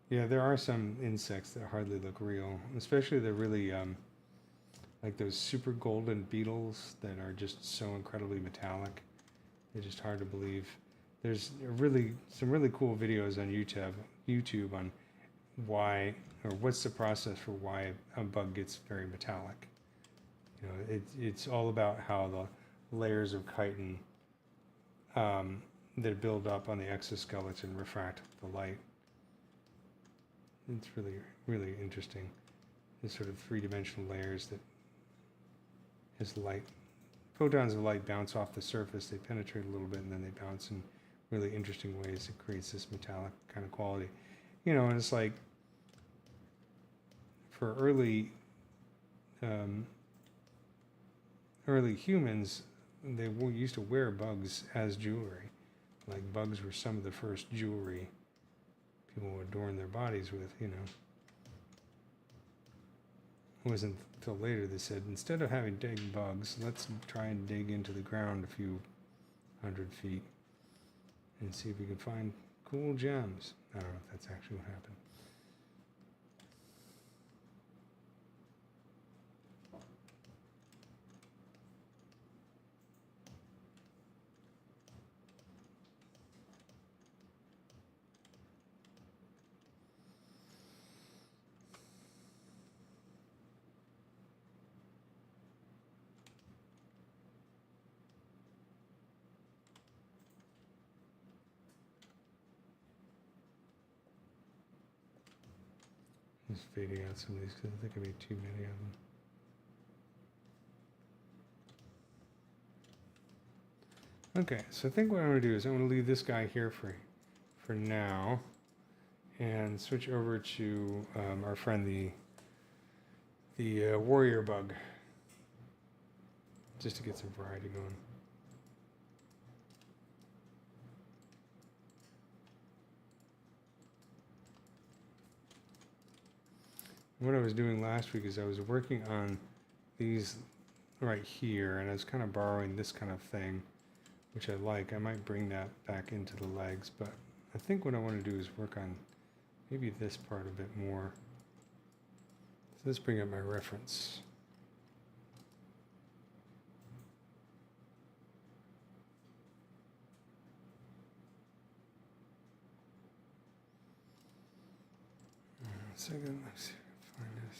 Yeah, there are some insects that hardly look real, especially the really like those super golden beetles that are just so incredibly metallic. They're just hard to believe. There's some really cool videos on YouTube on why, or what's the process for why a bug gets very metallic. It's all about how the layers of chitin that build up on the exoskeleton refract the light. It's really, really interesting. These sort of three-dimensional layers that, as light, photons of light bounce off the surface, they penetrate a little bit and then they bounce in really interesting ways. It creates this metallic kind of quality. And it's like, for early humans, they used to wear bugs as jewelry. Like bugs were some of the first jewelry people would adorn their bodies with, It wasn't until later they said, instead of having dead bugs, let's try and dig into the ground a few 100 feet and see if we can find cool gems. I don't know if that's actually what happened. Just fading out some of these because I think I made too many of them. Okay, so I think what I'm going to do is I'm going to leave this guy here for now, and switch over to our friend the warrior bug, just to get some variety going. What I was doing last week is I was working on these right here, and I was kind of borrowing this kind of thing, which I like. I might bring that back into the legs, but I think what I want to do is work on maybe this part a bit more. So let's bring up my reference. Second, let's see if I can find this.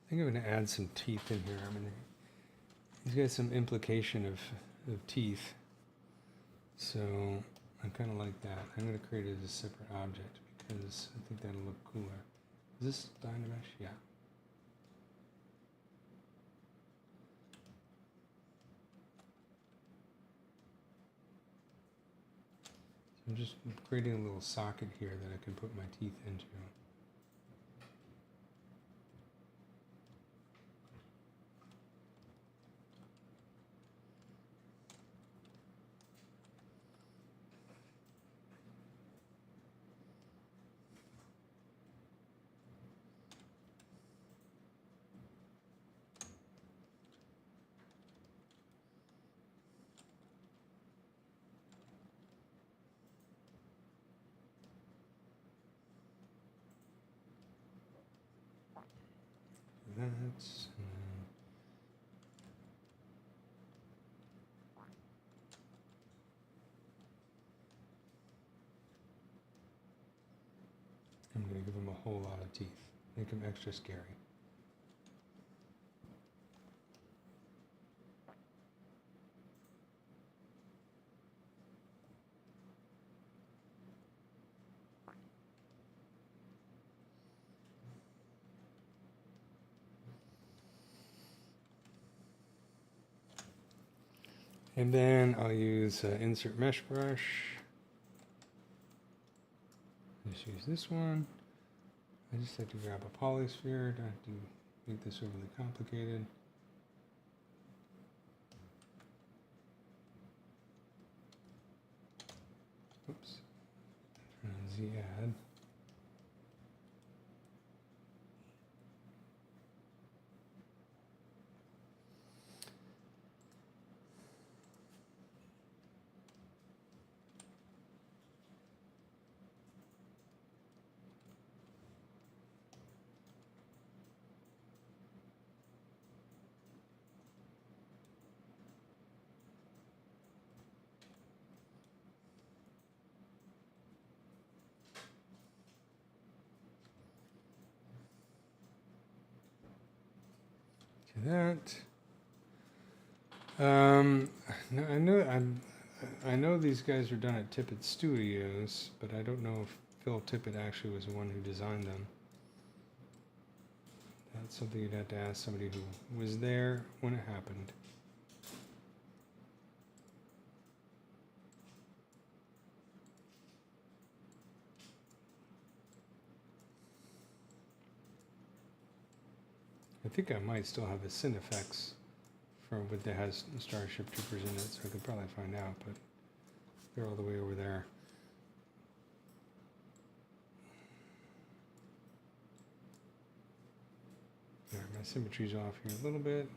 I think I'm going to add some teeth in here. He's got some implication of teeth, so I kind of like that. I'm going to create it as a separate object because I think that'll look cooler. Is this Dynamesh? Yeah. So I'm just creating a little socket here that I can put my teeth into. That's I'm going to give him a whole lot of teeth, make him extra scary. And then I'll use insert mesh brush. Just use this one. I just have to grab a polysphere, don't have to make this overly complicated. Oops. Turn on Z add. That. I know these guys are done at Tippett Studios, but I don't know if Phil Tippett actually was the one who designed them. That's something you'd have to ask somebody who was there when it happened. I think I might still have the Cine effects for what that has Starship Troopers in it, so I could probably find out, but they're all the way over there. All right, my symmetry's off here a little bit.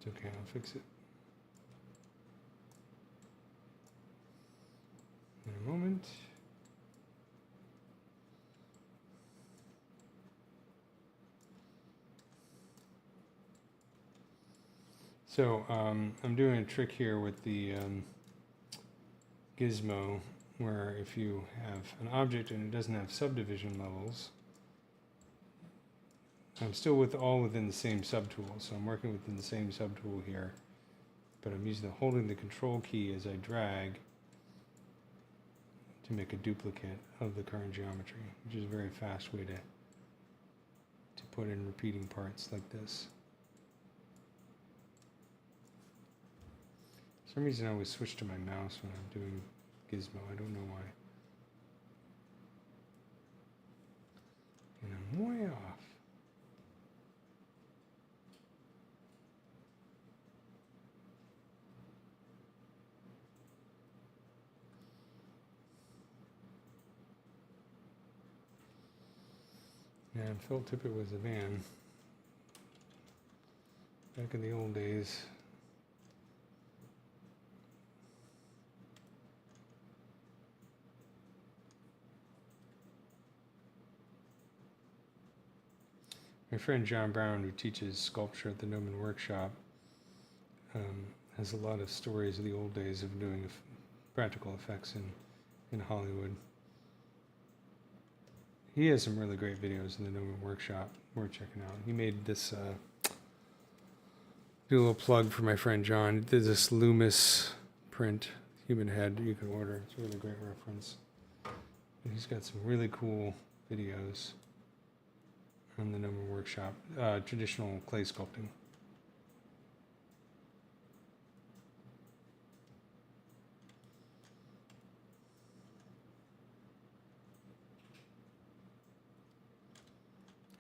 It's okay, I'll fix it in a moment. So I'm doing a trick here with the gizmo, where if you have an object and it doesn't have subdivision levels, I'm still all within the same subtool, so I'm working within the same subtool here, but I'm holding the control key as I drag to make a duplicate of the current geometry, which is a very fast way to put in repeating parts like this. For some reason I always switch to my mouse when I'm doing gizmo, I don't know why. And I'm way off. And Phil Tippett was a man back in the old days. My friend John Brown, who teaches sculpture at the Gnomon Workshop, has a lot of stories of the old days of doing practical effects in Hollywood. He has some really great videos in the Gnomon Workshop worth checking out. He made this, do a little plug for my friend John. He did this Loomis print, human head, you can order. It's a really great reference. And he's got some really cool videos on the Gnomon Workshop, traditional clay sculpting.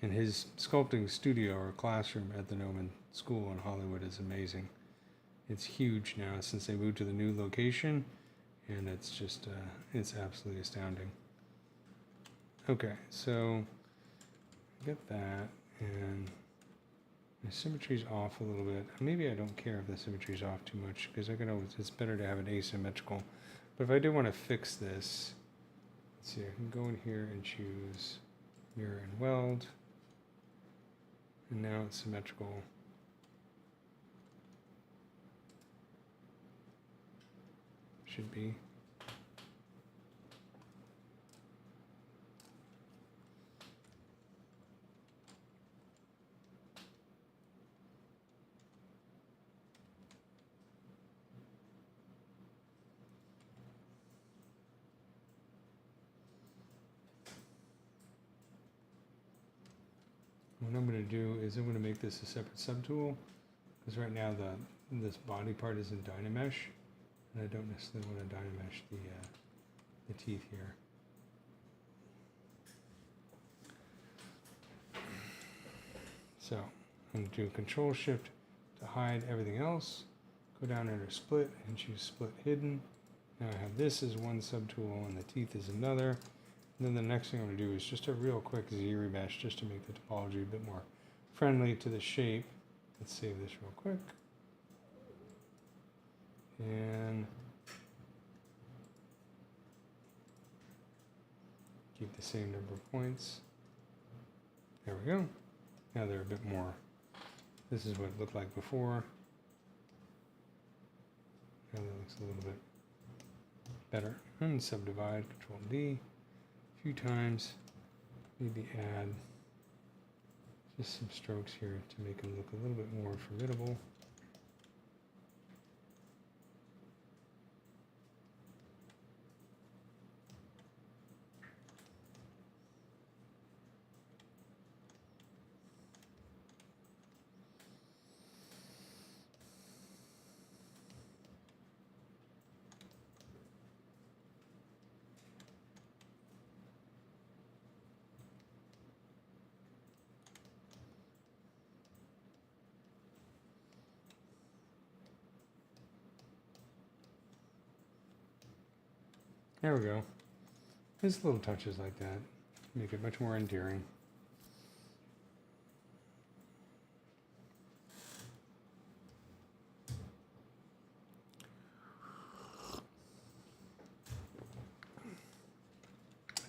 And his sculpting studio or classroom at the Gnomon School in Hollywood is amazing. It's huge now since they moved to the new location, and it's just, it's absolutely astounding. Okay, so get that, and the symmetry's off a little bit. Maybe I don't care if the symmetry's off too much, because I can always, it's better to have it asymmetrical. But if I do want to fix this, let's see, I can go in here and choose mirror and weld. And now it's symmetrical. Should be. What I'm going to do is I'm going to make this a separate subtool, because right now this body part is in Dynamesh, and I don't necessarily want to Dynamesh the teeth here. So I'm going to do Control Shift to hide everything else. Go down under Split and choose Split Hidden. Now I have this as one subtool and the teeth is another. And then the next thing I'm going to do is just a real quick Z-remesh just to make the topology a bit more friendly to the shape. Let's save this real quick. And keep the same number of points. There we go. Now they're a bit more. This is what it looked like before. Now that looks a little bit better. And subdivide, Control D. Few times, maybe add just some strokes here to make them look a little bit more formidable. There we go. Just little touches like that make it much more endearing.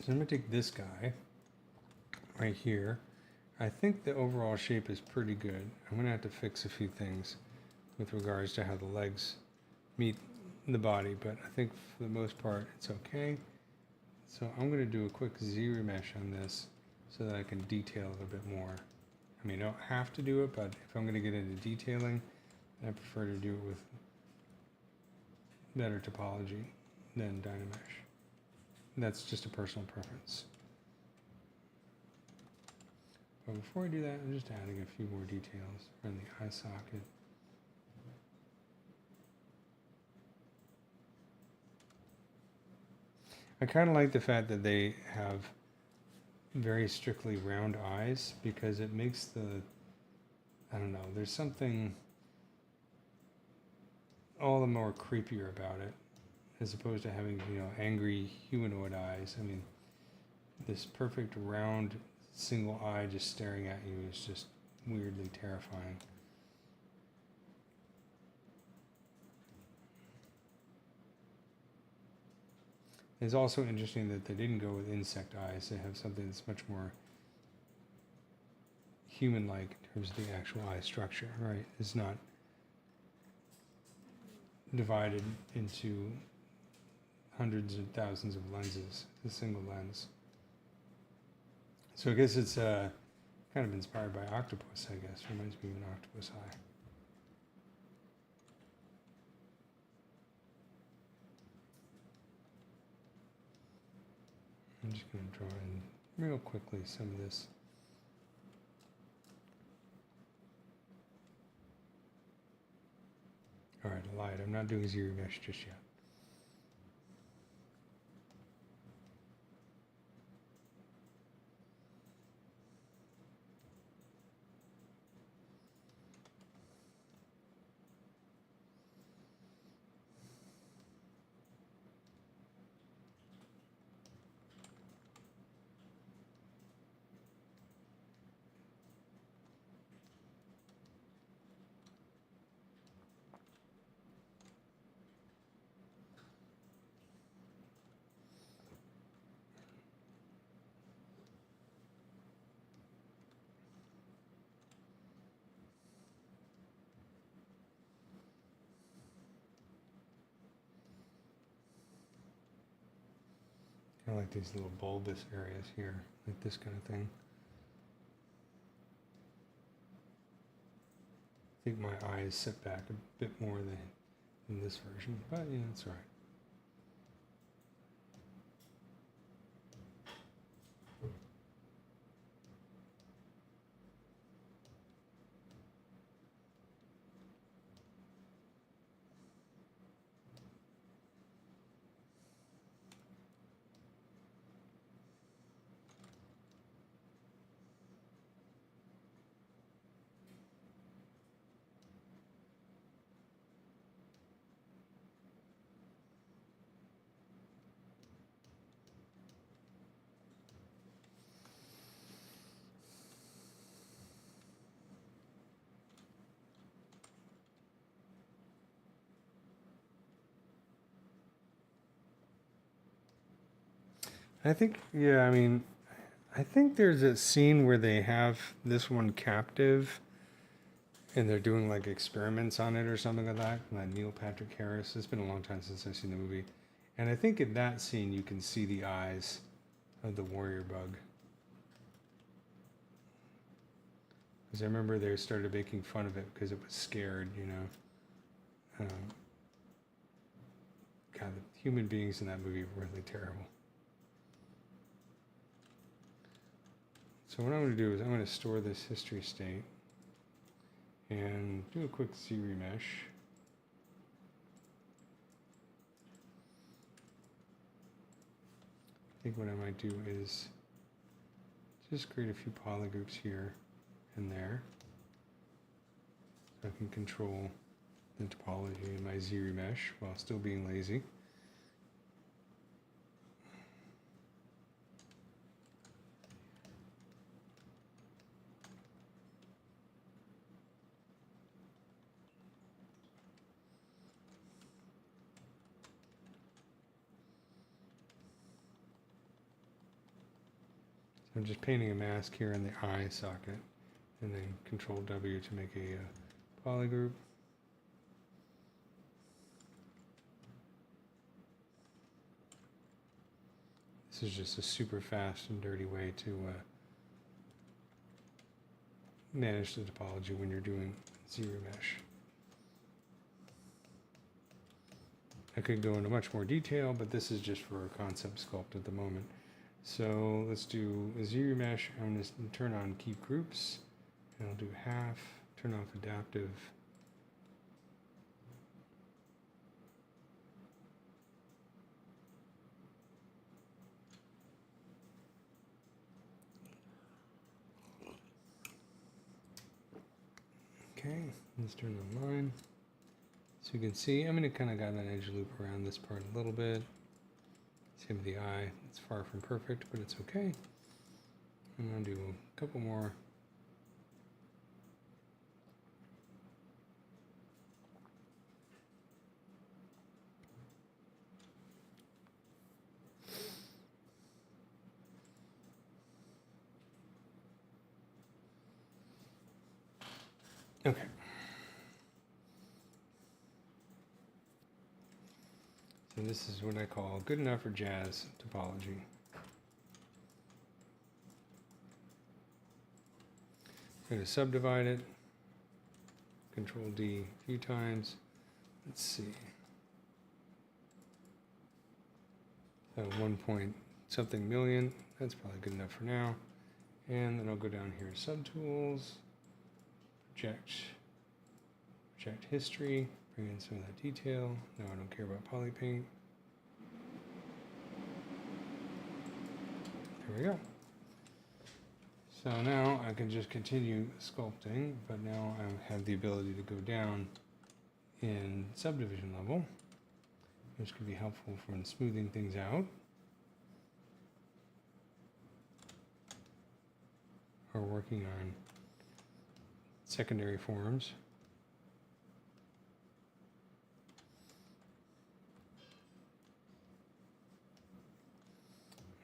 So I'm going to take this guy right here. I think the overall shape is pretty good. I'm going to have to fix a few things with regards to how the legs meet the body, but I think for the most part it's okay. So I'm going to do a quick Z-remesh on this so that I can detail a little bit more. I mean, I don't have to do it, but if I'm going to get into detailing, I prefer to do it with better topology than Dynamesh. That's just a personal preference. But before I do that, I'm just adding a few more details around the eye socket. I kind of like the fact that they have very strictly round eyes, because it makes the, I don't know, there's something all the more creepier about it, as opposed to having, you know, angry humanoid eyes. I mean, this perfect round single eye just staring at you is just weirdly terrifying. It's also interesting that they didn't go with insect eyes. They have something that's much more human-like in terms of the actual eye structure, right? It's not divided into hundreds of thousands of lenses. It's a single lens. So I guess it's kind of inspired by octopus, I guess. Reminds me of an octopus eye. I'm just going to draw in real quickly some of this. All right, I lied. I'm not doing Z-remesh just yet. I like these little bulbous areas here, like this kind of thing. I think my eyes sit back a bit more than in this version, but yeah, that's all right. I think, yeah, I mean, I think there's a scene where they have this one captive and they're doing like experiments on it or something like that. Like Neil Patrick Harris. It's been a long time since I've seen the movie. And I think in that scene you can see the eyes of the warrior bug. Because I remember they started making fun of it because it was scared, you know. God, the human beings in that movie were really terrible. So what I'm going to do is I'm going to store this history state and do a quick Z-remesh. I think what I might do is just create a few polygroups here and there so I can control the topology in my Z-remesh while still being lazy. I'm just painting a mask here in the eye socket, and then Control W to make a polygroup. This is just a super fast and dirty way to manage the topology when you're doing ZBrush. I could go into much more detail, but this is just for a concept sculpt at the moment. So let's do a ZBrush. I'm going to turn on keep groups, and I'll do half, turn off adaptive. Okay, let's turn on line. So you can see, I'm going to kind of got an edge loop around this part a little bit. Same with the eye. It's far from perfect, but it's okay. I'm going to do a couple more. Okay. So this is what I call good enough for jazz topology. I'm going to subdivide it. Control D a few times. Let's see. So 1 point something million. That's probably good enough for now. And then I'll go down here, subtools, project history, bring in some of that detail. No, I don't care about polypaint. There we go. So now I can just continue sculpting, but now I have the ability to go down in subdivision level, which can be helpful for smoothing things out. Or working on secondary forms.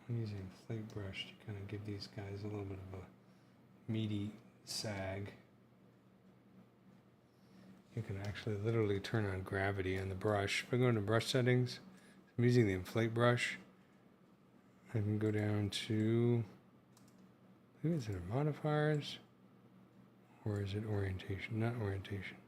I'm using a flake brush to kind of give these guys a little bit of a meaty sag. You can actually literally turn on gravity on the brush. If I go into brush settings, I'm using the inflate brush. I can go down to, is it modifiers? Or is it orientation? Not orientation.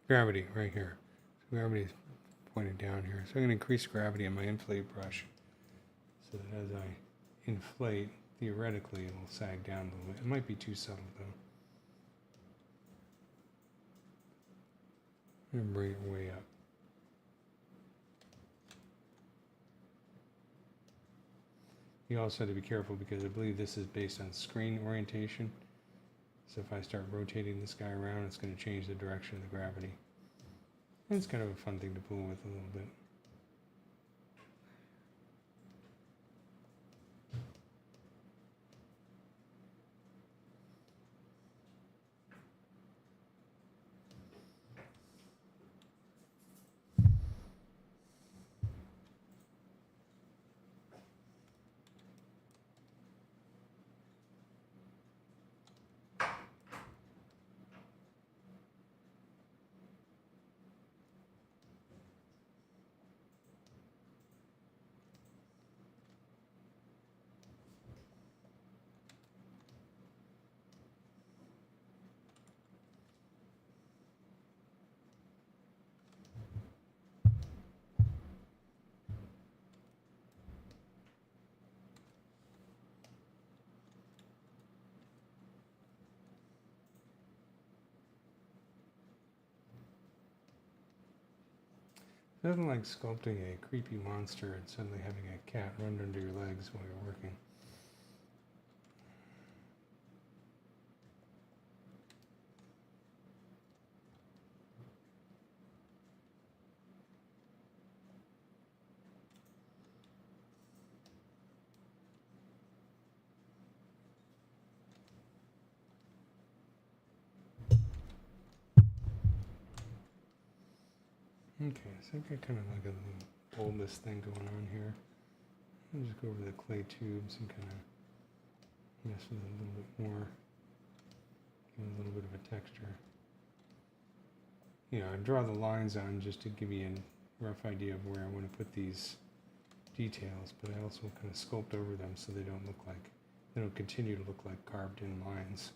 Gravity right here. So gravity is pointed down here. So I'm going to increase gravity on my inflate brush so that as I inflate, theoretically it'll sag down a little bit. It might be too subtle though. I'm going to bring it way up. You also have to be careful because I believe this is based on screen orientation. So if I start rotating this guy around, it's going to change the direction of the gravity. And it's kind of a fun thing to fool with a little bit. Nothing like sculpting a creepy monster and suddenly having a cat run under your legs while you're working. Okay, so I've got kind of like a little bulbous thing going on here. I'll just go over the clay tubes and kind of mess with it a little bit more. Give it a little bit of a texture. You know, I draw the lines on just to give you a rough idea of where I want to put these details, but I also kind of sculpt over them so they don't look like, they don't continue to look like carved in lines.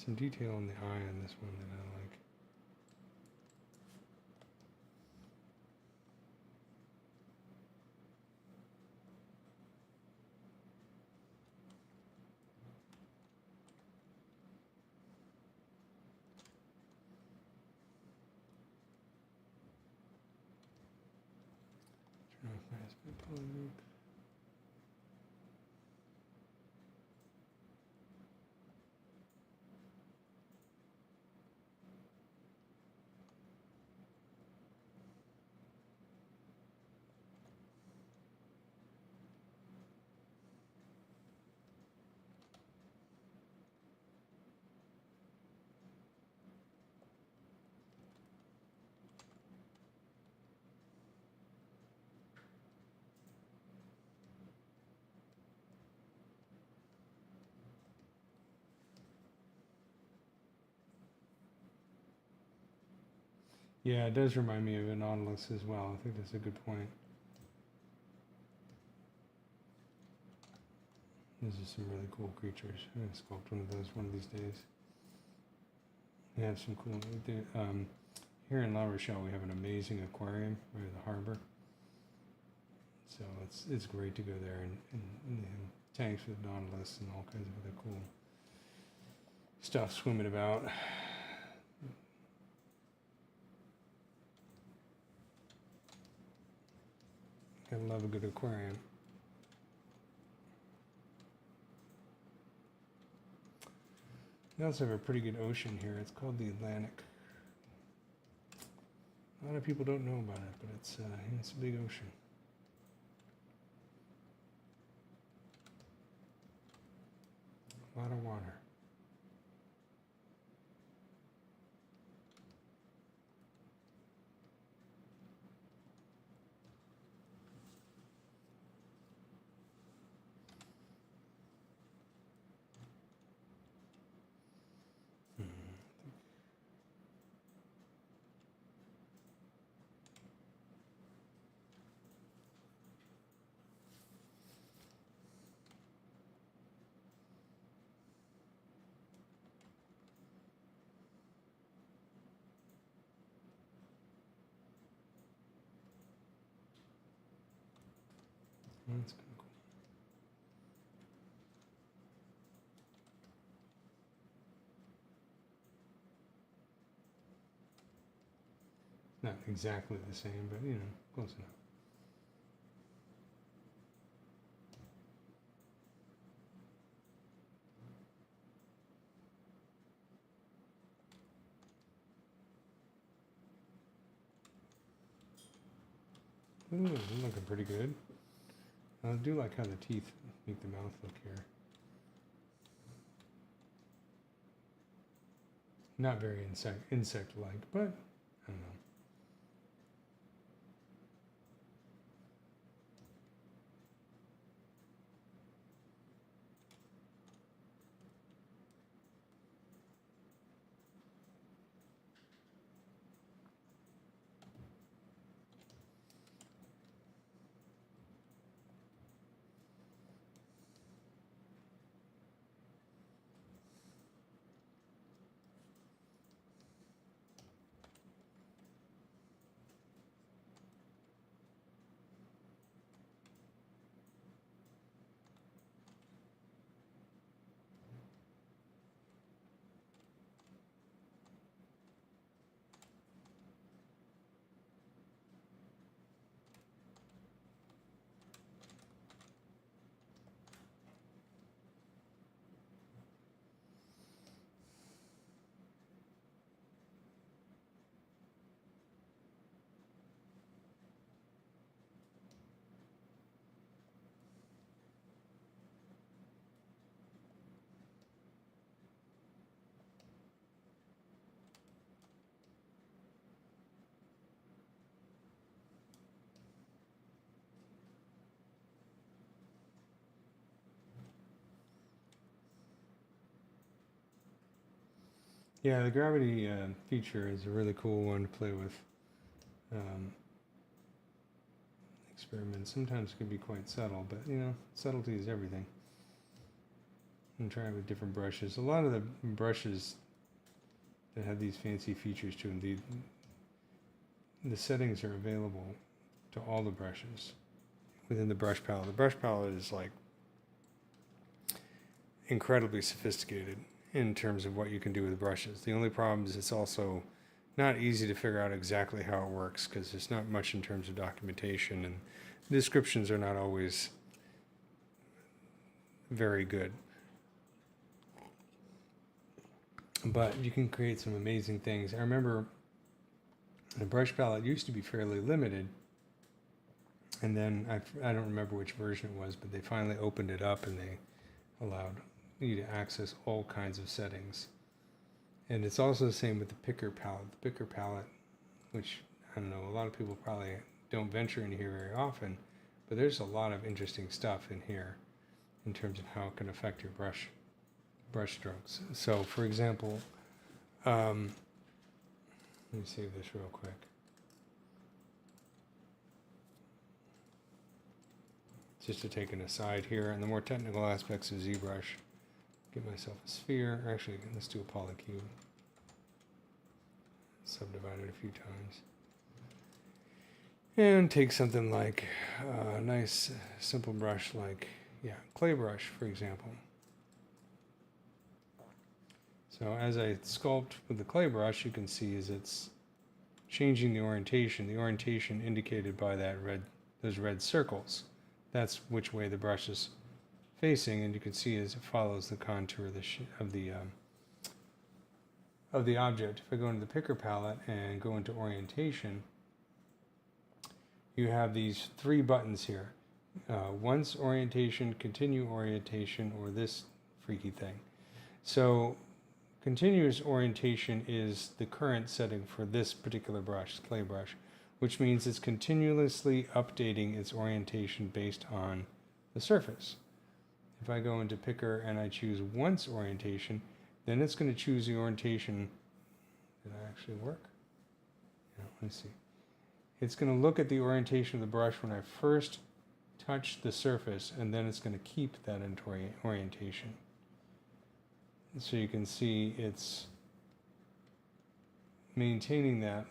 Some detail in the eye on this one that I like. Turn off my aspect polyloop. Yeah, it does remind me of a nautilus as well. I think that's a good point. Those are some really cool creatures. I'm going to sculpt one of those one of these days. They have some cool... here in La Rochelle, we have an amazing aquarium right at the harbor. So it's great to go there and tanks with nautilus and all kinds of other cool stuff swimming about. I love a good aquarium. We also have a pretty good ocean here. It's called the Atlantic. A lot of people don't know about it, but it's a big ocean. A lot of water. That's kind of cool. Not exactly the same, but you know, close enough. Ooh, they're looking pretty good. I do like how the teeth make the mouth look here. Not very insect-like, but I don't know. Yeah, the gravity feature is a really cool one to play with. Experiments sometimes can be quite subtle, but you know, subtlety is everything. And try it with different brushes. A lot of the brushes that have these fancy features to them, the settings are available to all the brushes within the brush palette. The brush palette is like incredibly sophisticated in terms of what you can do with brushes. The only problem is it's also not easy to figure out exactly how it works because there's not much in terms of documentation, and the descriptions are not always very good. But you can create some amazing things. I remember the brush palette used to be fairly limited, and then I don't remember which version it was, but they finally opened it up and they allowed you to access all kinds of settings. And it's also the same with the picker palette. The picker palette, which I don't know, a lot of people probably don't venture in here very often, but there's a lot of interesting stuff in here in terms of how it can affect your brush strokes. So for example, let me save this real quick. Just to take an aside here, and the more technical aspects of ZBrush, get myself a sphere. Actually, let's do a polycube. Subdivide it a few times. And take something like a nice simple brush like, clay brush, for example. So as I sculpt with the clay brush, you can see is it's changing the orientation. The orientation indicated by those red circles. That's which way the brush is facing, and you can see as it follows the contour of the object. If I go into the picker palette and go into orientation, you have these 3 buttons here. Once orientation, continue orientation, or this freaky thing. So continuous orientation is the current setting for this particular brush, clay brush, which means it's continuously updating its orientation based on the surface. If I go into picker and I choose once orientation, then it's going to choose the orientation. Did that actually work? No, let's see. It's going to look at the orientation of the brush when I first touch the surface, and then it's going to keep that orientation. And so you can see it's maintaining that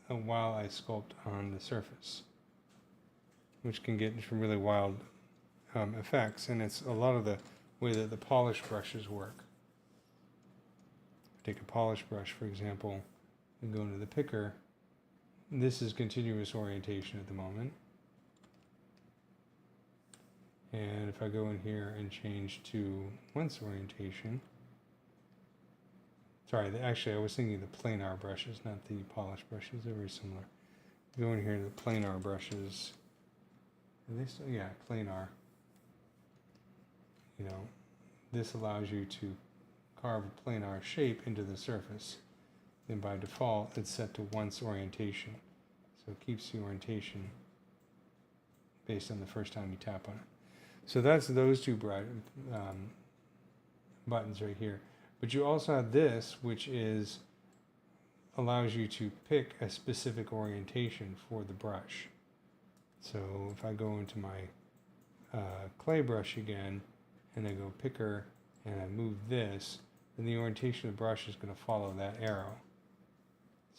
while I sculpt on the surface, which can get some really wild effects, and it's a lot of the way that the polish brushes work. Take a polish brush, for example, and go into the picker. This is continuous orientation at the moment. And if I go in here and change to once orientation, sorry, actually I was thinking the planar brushes, not the polish brushes. They're very similar. Go in here to the planar brushes. Are they still? Yeah, planar. You know, this allows you to carve a planar shape into the surface. Then by default, it's set to once orientation. So it keeps the orientation based on the first time you tap on it. So that's those 2 buttons right here. But you also have this, which allows you to pick a specific orientation for the brush. So if I go into my clay brush again, and I go picker, and I move this, then the orientation of the brush is going to follow that arrow.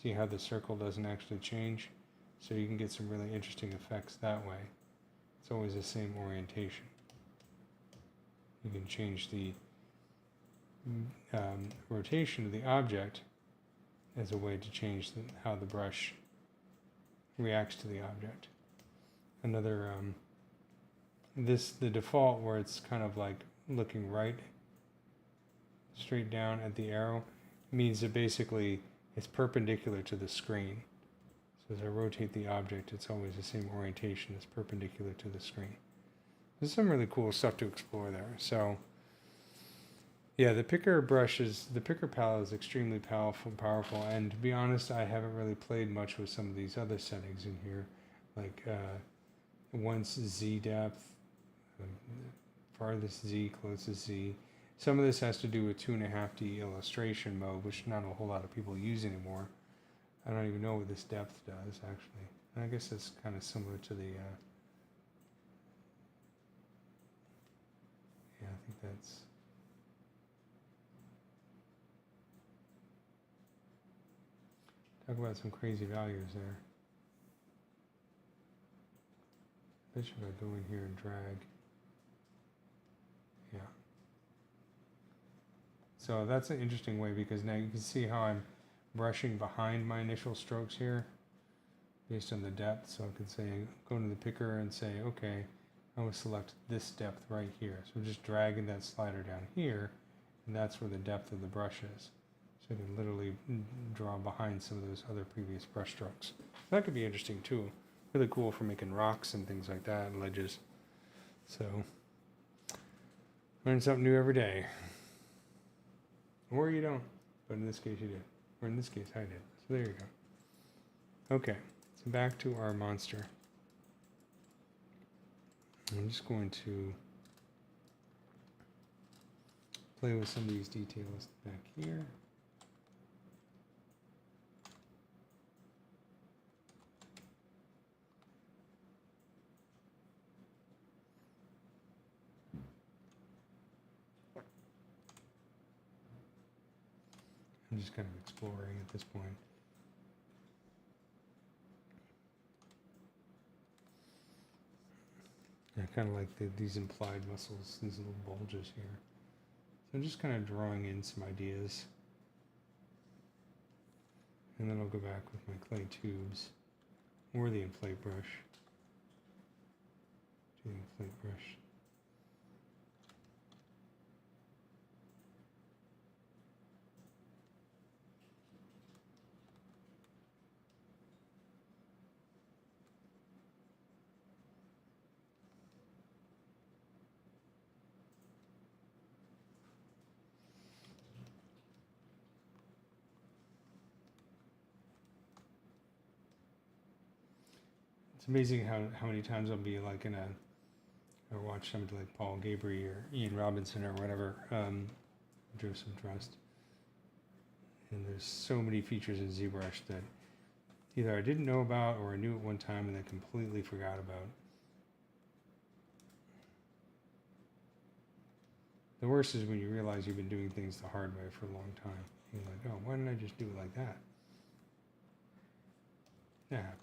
See how the circle doesn't actually change? So you can get some really interesting effects that way. It's always the same orientation. You can change the rotation of the object as a way to change how the brush reacts to the object. Another, the default where it's kind of like looking right, straight down at the arrow, means that basically it's perpendicular to the screen. So as I rotate the object, it's always the same orientation, it's perpendicular to the screen. There's some really cool stuff to explore there. So yeah, the picker palette is extremely powerful, and to be honest, I haven't really played much with some of these other settings in here, like once Z depth, farthest Z, closest Z. Some of this has to do with 2.5D illustration mode, which not a whole lot of people use anymore. I don't even know what this depth does, actually. And I guess it's kind of similar to the, yeah, I think that's, talk about some crazy values there. I bet you if I go in here and drag, yeah. So that's an interesting way, because now you can see how I'm brushing behind my initial strokes here based on the depth. So I could say, go to the picker and say, okay, I will select this depth right here. So we're just dragging that slider down here, and that's where the depth of the brush is. So I can literally draw behind some of those other previous brush strokes. That could be interesting too. Really cool for making rocks and things like that, and ledges. So, learn something new every day. Or you don't, but in this case you did. Or in this case I did. So there you go. Okay, so back to our monster. I'm just going to play with some of these details back here. I'm just kind of exploring at this point. I kind of like these implied muscles, these little bulges here. So I'm just kind of drawing in some ideas. And then I'll go back with my clay tubes or the inflate brush. Do the inflate brush. It's amazing how many times I'll be like in a, or watch somebody like Paul Gabry or Ian Robinson or whatever, Joseph Trust. And there's so many features in ZBrush that either I didn't know about or I knew at one time and then completely forgot about. The worst is when you realize you've been doing things the hard way for a long time. You're like, oh, why didn't I just do it like that? That happens.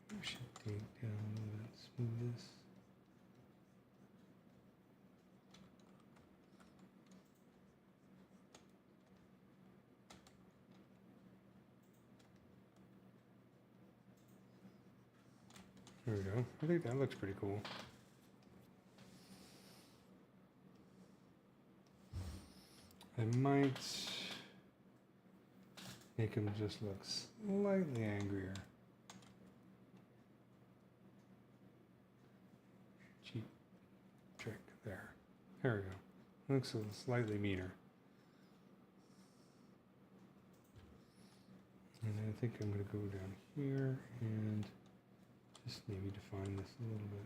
I should take down a little bit, smooth this. There we go. I think that looks pretty cool. I might make him just look slightly angrier. Cheap trick there. There we go. Looks a little slightly meaner. And I think I'm going to go down here and just maybe define this a little bit.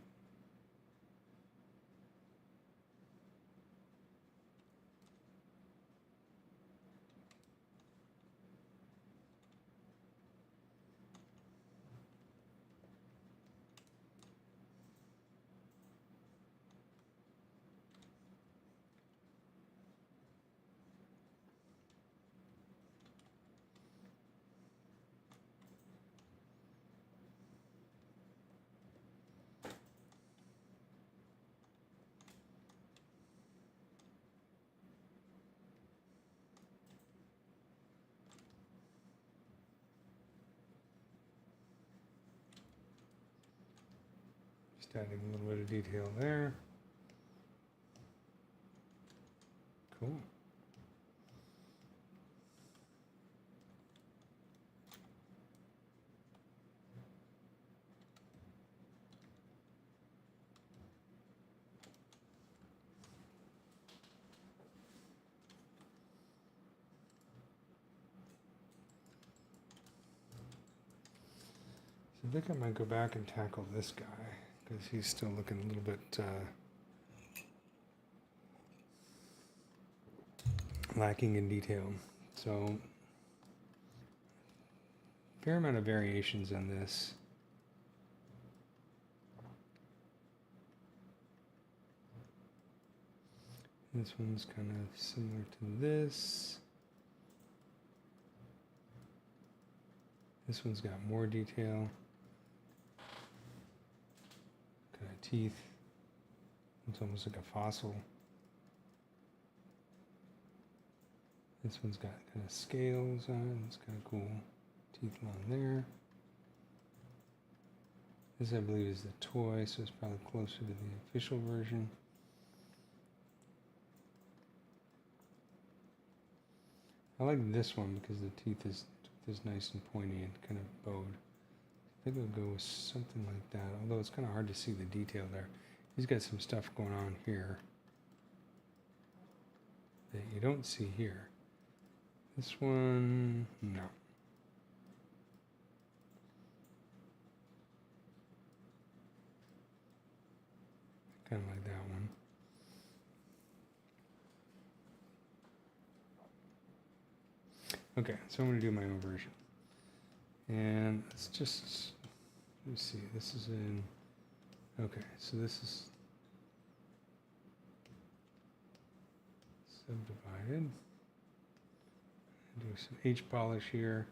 Just adding a little bit of detail there. Cool. I think I might go back and tackle this guy because he's still looking a little bit lacking in detail. So, fair amount of variations on this. This one's kind of similar to this. This one's got more detail. Kind of teeth. It's almost like a fossil. This one's got kind of scales on it. It's kind of cool. Teeth along there. This, I believe, is the toy, so it's probably closer to the official version. I like this one because the teeth is nice and pointy and kind of bowed. I think I'll go with something like that, although it's kind of hard to see the detail there. He's got some stuff going on here that you don't see here. This one, no. Kind of like that one. Okay, so I'm going to do my own version. And let's just, let me see, this is in, okay, so this is subdivided. Do some H polish here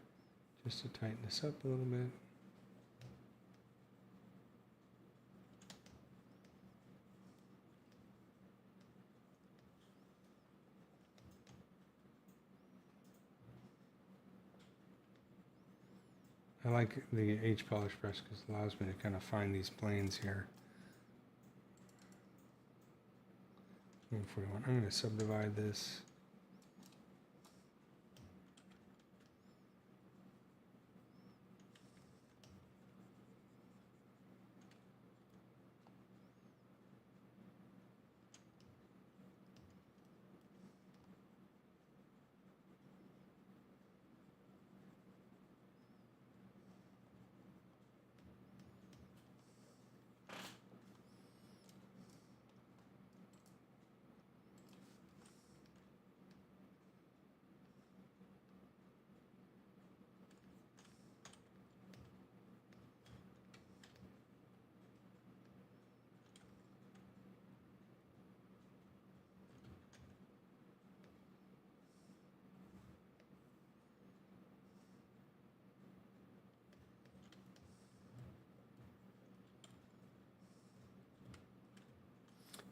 just to tighten this up a little bit. I like the H polish brush because it allows me to kind of find these planes here. 141. I'm going to subdivide this.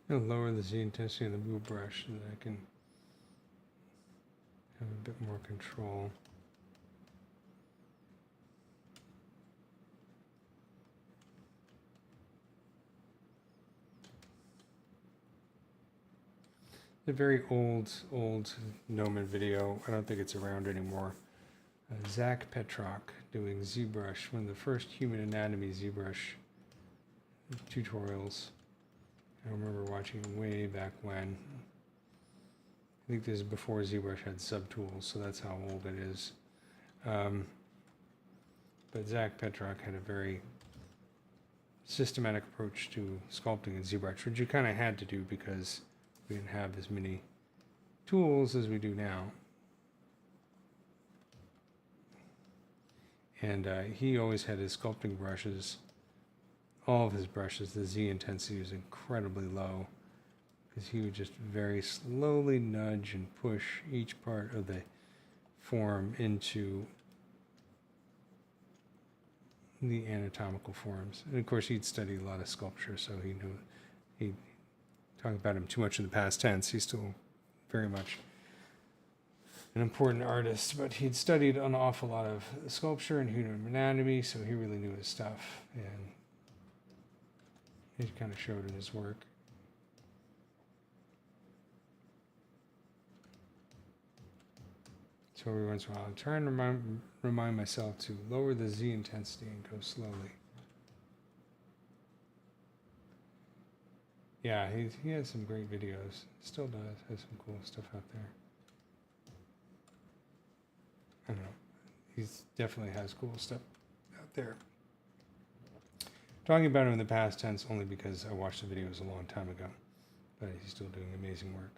I'll lower the Z intensity of the blue brush so that I can have a bit more control. A very old Gnomon video. I don't think it's around anymore. Zach Petrock doing ZBrush, one of the first human anatomy ZBrush tutorials. I remember watching way back when. I think this is before ZBrush had subtools, so that's how old it is. But Zach Petrock had a very systematic approach to sculpting in ZBrush, which you kind of had to do because we didn't have as many tools as we do now. And he always had his sculpting brushes, all of his brushes, the Z intensity was incredibly low because he would just very slowly nudge and push each part of the form into the anatomical forms. And of course he'd studied a lot of sculpture, so he knew, he talk about him too much in the past tense. He's still very much an important artist, but he'd studied an awful lot of sculpture and human anatomy, so he really knew his stuff. And He kind of showed in his work. So every once in a while, I'm trying to remind myself to lower the Z intensity and go slowly. Yeah, he has some great videos. Still does, has some cool stuff out there. I don't know. He definitely has cool stuff out there. Talking about him in the past tense only because I watched the videos a long time ago. But he's still doing amazing work.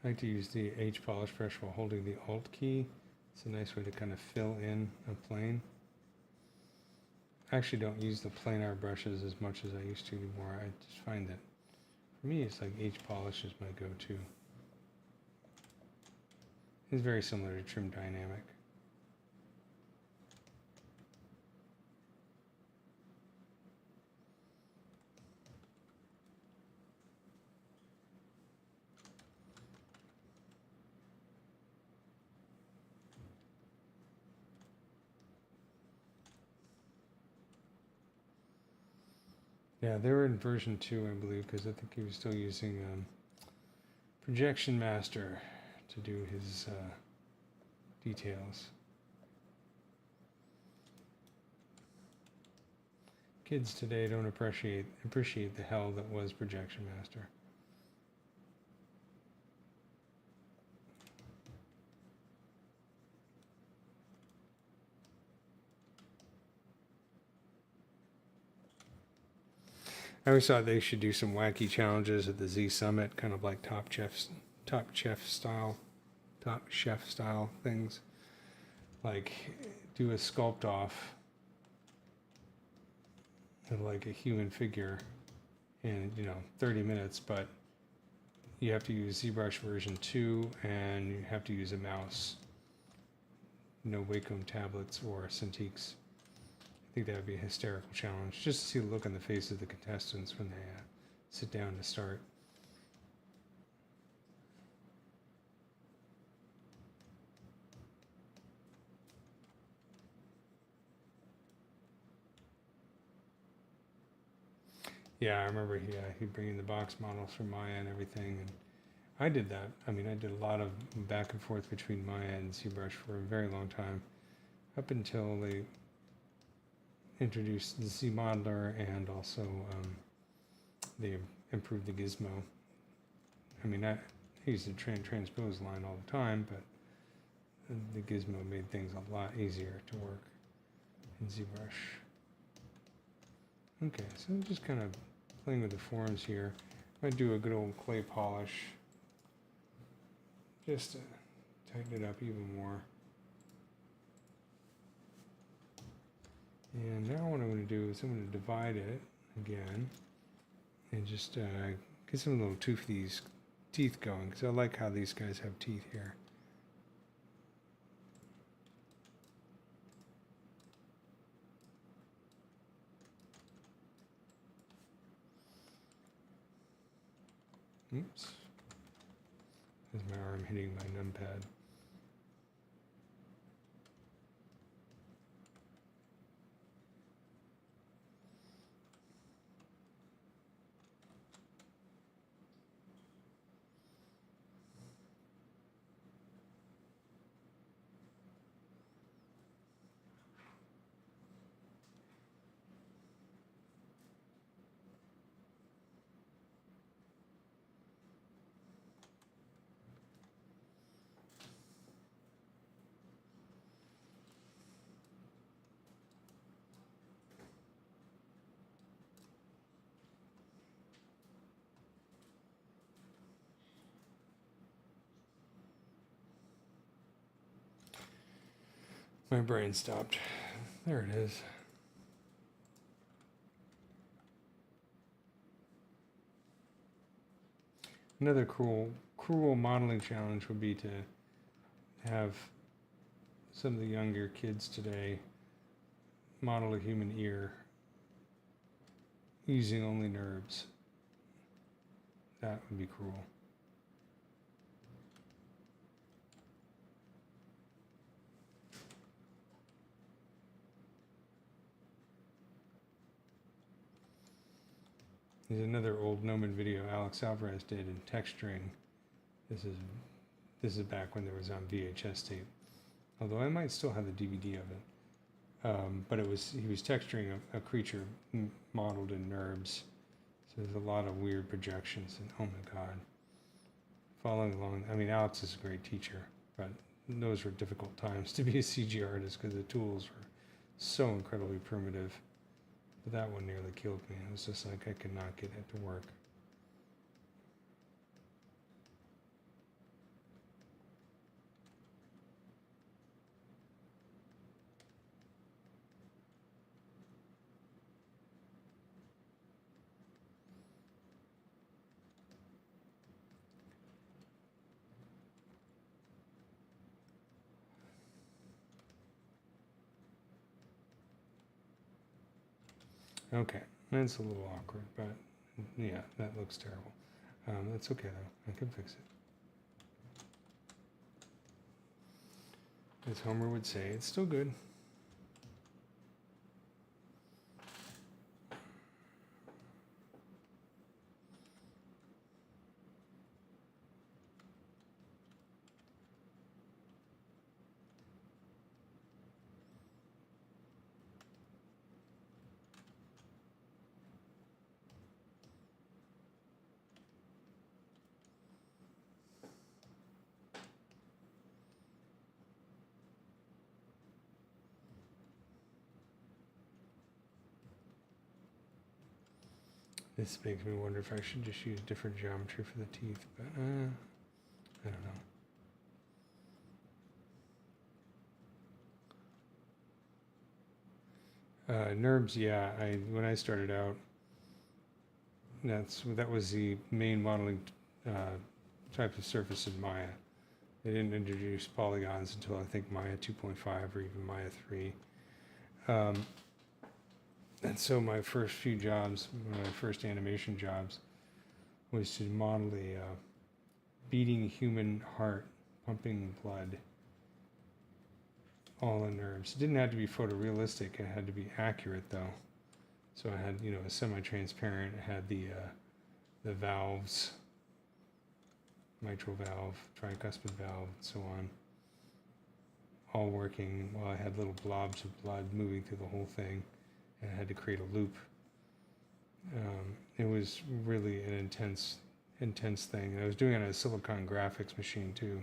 I like to use the H polish brush while holding the Alt key. It's a nice way to kind of fill in a plane. I actually don't use the planar brushes as much as I used to anymore. I just find that for me it's like H polish is my go-to. It's very similar to Trim Dynamic. Yeah, they were in version 2, I believe, because I think he was still using Projection Master to do his details. Kids today don't appreciate the hell that was Projection Master. I always thought they should do some wacky challenges at the Z Summit, kind of like Top Chef style things. Like do a sculpt off of like a human figure in 30 minutes, but you have to use ZBrush version 2 and you have to use a mouse. No Wacom tablets or Cintiqs. I think that would be a hysterical challenge, just to see the look on the face of the contestants when they sit down to start. Yeah, I remember he'd bring in the box models from Maya and everything, and I did that. I mean, I did a lot of back and forth between Maya and ZBrush for a very long time, up until they introduced the Z Modeler, and also they improved the gizmo. I mean, I used the transpose line all the time, but the gizmo made things a lot easier to work in ZBrush. Okay, so I'm just kind of playing with the forms here. I might do a good old clay polish just to tighten it up even more. And now what I'm going to do is I'm going to divide it again and just get some little toothies teeth going, because I like how these guys have teeth here. Oops. There's my arm hitting my numpad. My brain stopped. There it is. Another cruel modeling challenge would be to have some of the younger kids today model a human ear using only NURBS. That would be cruel. There's another old Gnomon video Alex Alvarez did in texturing. This is back when there was on VHS tape. Although I might still have the DVD of it. But he was texturing a creature modeled in NURBS. So there's a lot of weird projections, and oh my god. Following along, I mean, Alex is a great teacher, but those were difficult times to be a CG artist because the tools were so incredibly primitive. But that one nearly killed me. It was just like I could not get it to work. Okay, that's a little awkward, but yeah, that looks terrible. That's okay though, I can fix it. As Homer would say, it's still good. This makes me wonder if I should just use different geometry for the teeth, but I don't know. NURBS, yeah, when I started out, that was the main modeling type of surface in Maya. They didn't introduce polygons until I think Maya 2.5 or even Maya 3. And so my first few jobs, my first animation jobs, was to model a beating human heart, pumping blood, all in NURBS. It didn't have to be photorealistic, it had to be accurate though. So I had, a semi-transparent, it had the valves, mitral valve, tricuspid valve, and so on, all working while I had little blobs of blood moving through the whole thing. And I had to create a loop. It was really an intense thing. And I was doing it on a Silicon graphics machine too.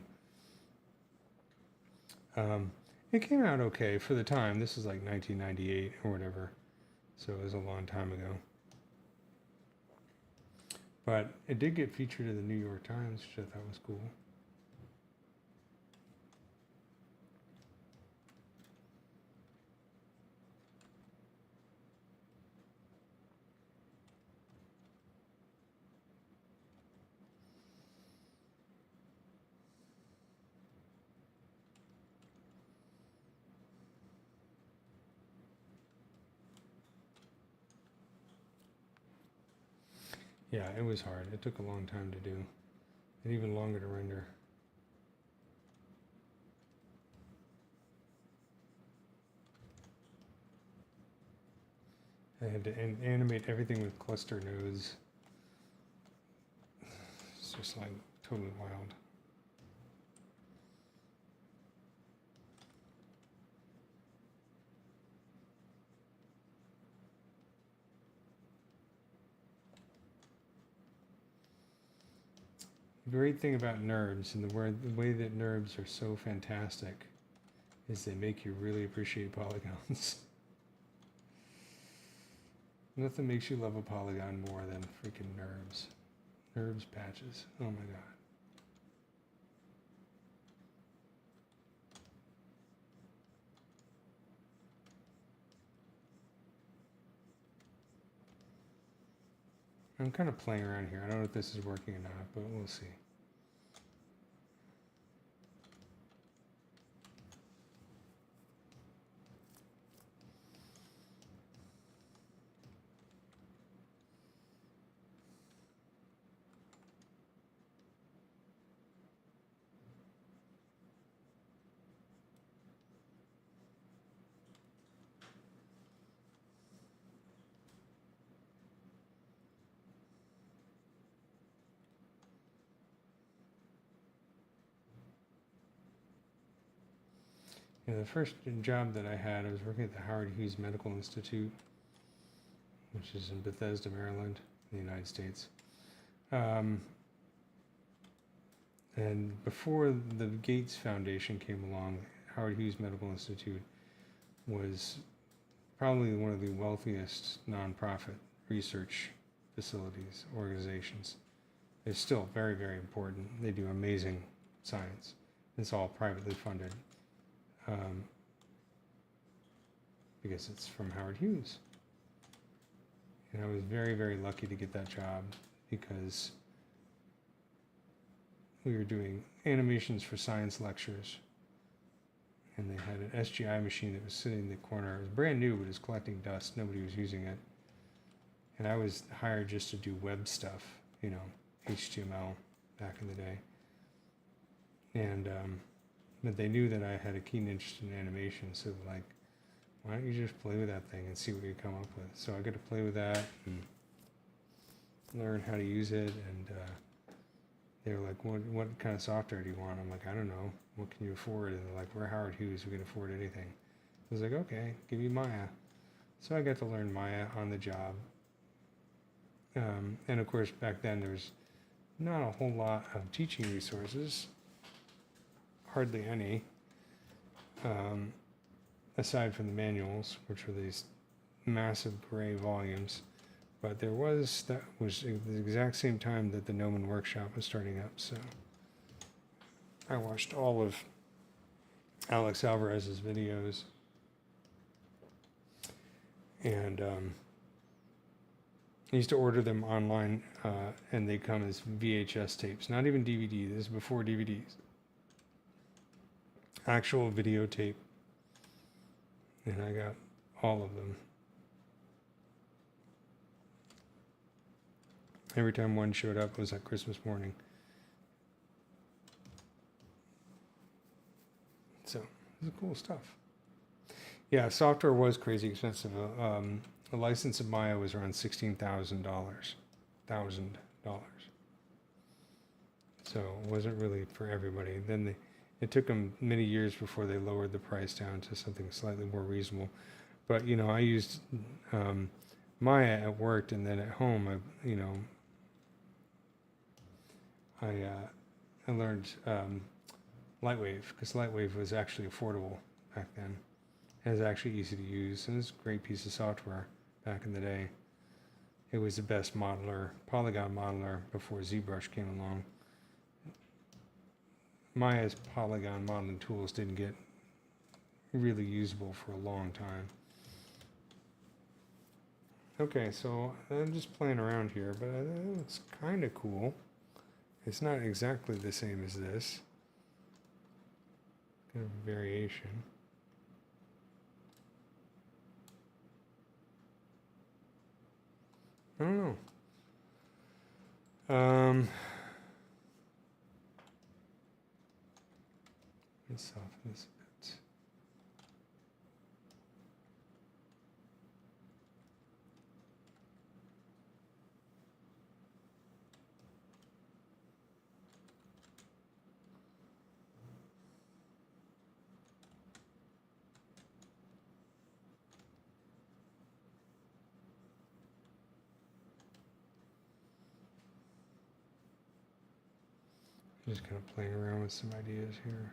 It came out okay for the time. This is like 1998 or whatever. So it was a long time ago. But it did get featured in the New York Times, which I thought was cool. Yeah, it was hard. It took a long time to do, and even longer to render. I had to animate everything with cluster nodes. It's just like totally wild. The great thing about NURBS and the way that NURBS are so fantastic is they make you really appreciate polygons. Nothing makes you love a polygon more than freaking NURBS. NURBS patches. Oh my god. I'm kind of playing around here. I don't know if this is working or not, but we'll see. Yeah, the first job that I had, I was working at the Howard Hughes Medical Institute, which is in Bethesda, Maryland, in the United States. And before the Gates Foundation came along, Howard Hughes Medical Institute was probably one of the wealthiest nonprofit research facilities, organizations. They're still very, very important. They do amazing science. It's all privately funded because it's from Howard Hughes. And I was very, very lucky to get that job because we were doing animations for science lectures. And they had an SGI machine that was sitting in the corner. It was brand new, but it was collecting dust. Nobody was using it. And I was hired just to do web stuff, you know, HTML back in the day. And, but they knew that I had a keen interest in animation, so like, why don't you just play with that thing and see what you come up with? So I got to play with that and learn how to use it. And they were like, what kind of software do you want? I'm like, I don't know. What can you afford? And they're like, we're Howard Hughes. We can afford anything. I was like, okay, give me Maya. So I got to learn Maya on the job. And of course, back then there was not a whole lot of teaching resources, hardly any, aside from the manuals, which were these massive gray volumes. But that was the exact same time that the Gnomon Workshop was starting up. So I watched all of Alex Alvarez's videos. And I used to order them online, and they come as VHS tapes, not even DVD. This is before DVDs. Actual videotape. And I got all of them. Every time one showed up, it was like Christmas morning. So, this is cool stuff. Yeah, software was crazy expensive. A license of Maya was around $16,000. So it wasn't really for everybody. Then it took them many years before they lowered the price down to something slightly more reasonable. But, you know, I used Maya at work, and then at home, I learned Lightwave, because Lightwave was actually affordable back then. It was actually easy to use, and it's a great piece of software back in the day. It was the best modeler, polygon modeler, before ZBrush came along. Maya's polygon modeling tools didn't get really usable for a long time. Okay, so I'm just playing around here, but it's kind of cool. It's not exactly the same as this. Kind of a variation. I don't know. Let's soften this a bit. Just kind of playing around with some ideas here.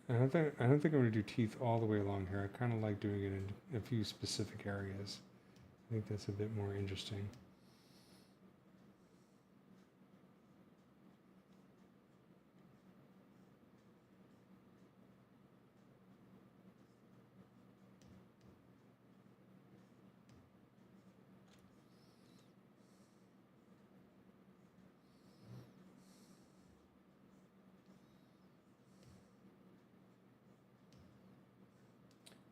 I don't think I'm going to do teeth all the way along here. I kind of like doing it in a few specific areas. I think that's a bit more interesting.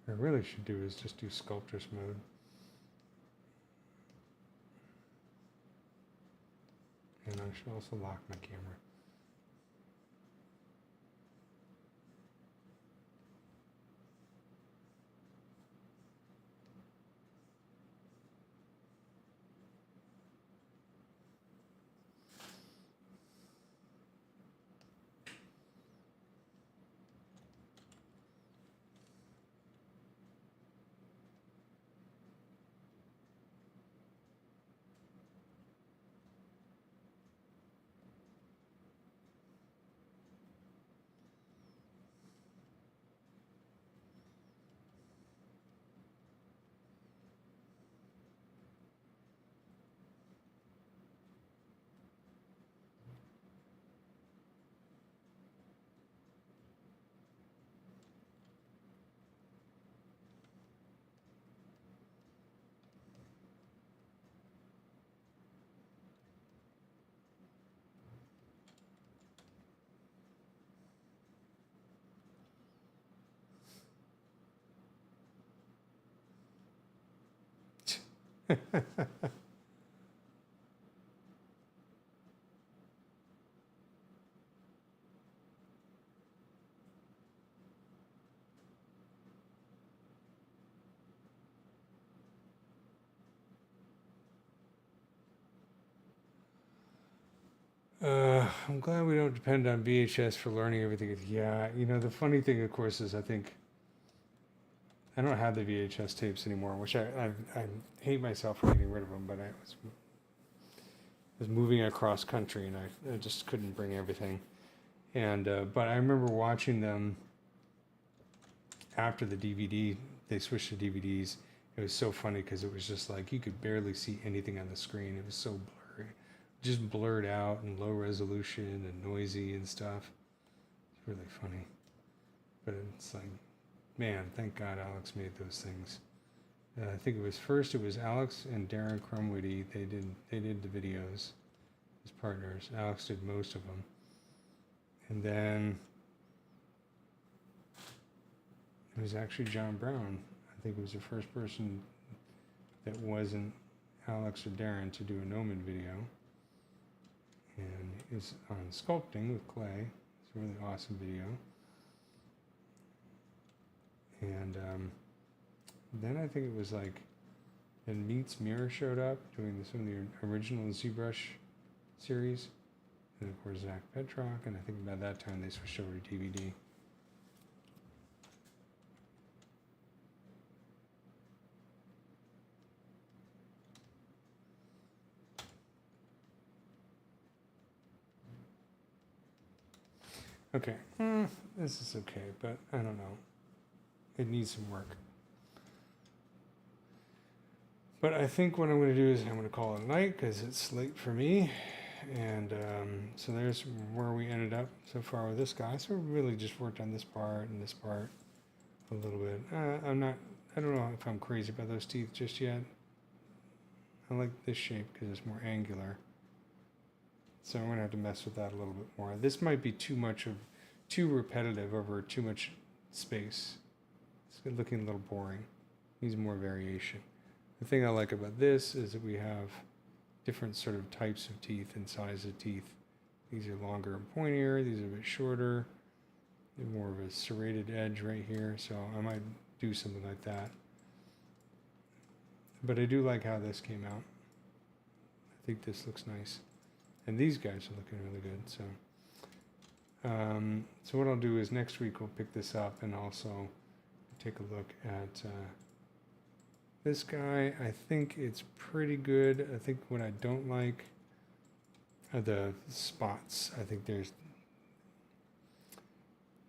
What I really should do is just do sculptress mode. And I should also lock my camera. I'm glad we don't depend on VHS for learning everything. Yeah, the funny thing, of course, is I think I don't have the VHS tapes anymore, which I hate myself for getting rid of them, but I was moving across country and I just couldn't bring everything. And but I remember watching them after the DVD. They switched to DVDs. It was so funny because it was just like you could barely see anything on the screen. It was so blurry, just blurred out and low resolution and noisy and stuff. It's really funny. But it's like, man, thank God Alex made those things. I think it was Alex and Darren Crumwitty. They did the videos as partners. Alex did most of them. And then it was actually John Brown. I think it was the first person that wasn't Alex or Darren to do a Gnomon video. And it's on sculpting with clay. It's a really awesome video. And then I think it was like, and Meets Mirror showed up doing some of the original ZBrush series. And of course Zach Petrock, and I think by that time they switched over to DVD. Okay, this is okay, but I don't know. It needs some work. But I think what I'm going to do is I'm going to call it a night because it's late for me. And so there's where we ended up so far with this guy. So we really just worked on this part and this part a little bit. I don't know if I'm crazy about those teeth just yet. I like this shape because it's more angular. So I'm going to have to mess with that a little bit more. This might be too repetitive over too much space. It's looking a little boring. Needs more variation. The thing I like about this is that we have different sort of types of teeth and size of teeth. These are longer and pointier. These are a bit shorter. They're more of a serrated edge right here. So I might do something like that. But I do like how this came out. I think this looks nice. And these guys are looking really good. So what I'll do is next week we'll pick this up and also take a look at this guy. I think it's pretty good. I think what I don't like are the spots. I think there's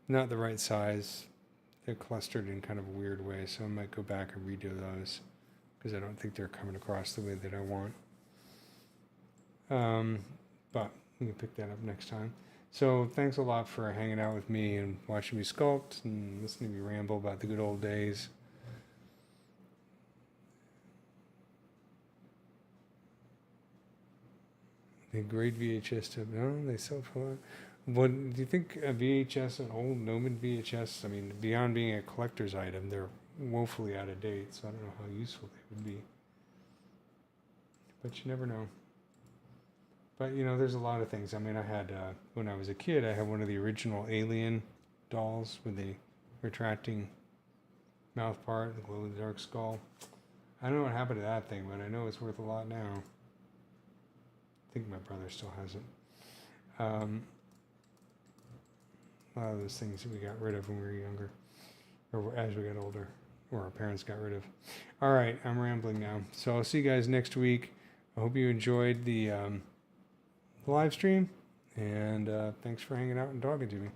not the right size. They're clustered in kind of a weird way. So I might go back and redo those because I don't think they're coming across the way that I want. But we can pick that up next time. So thanks a lot for hanging out with me and watching me sculpt and listening to me ramble about the good old days. The great VHS tip. No, they sell for a lot. What do you think a VHS, an old Gnomon VHS? I mean, beyond being a collector's item, they're woefully out of date, so I don't know how useful they would be. But you never know. But, there's a lot of things. I mean, I had, when I was a kid, I had one of the original Alien dolls with the retracting mouth part, the glow-in-the-dark skull. I don't know what happened to that thing, but I know it's worth a lot now. I think my brother still has it. A lot of those things that we got rid of when we were younger, or as we got older, or our parents got rid of. All right, I'm rambling now. So I'll see you guys next week. I hope you enjoyed the live stream, and thanks for hanging out and talking to me.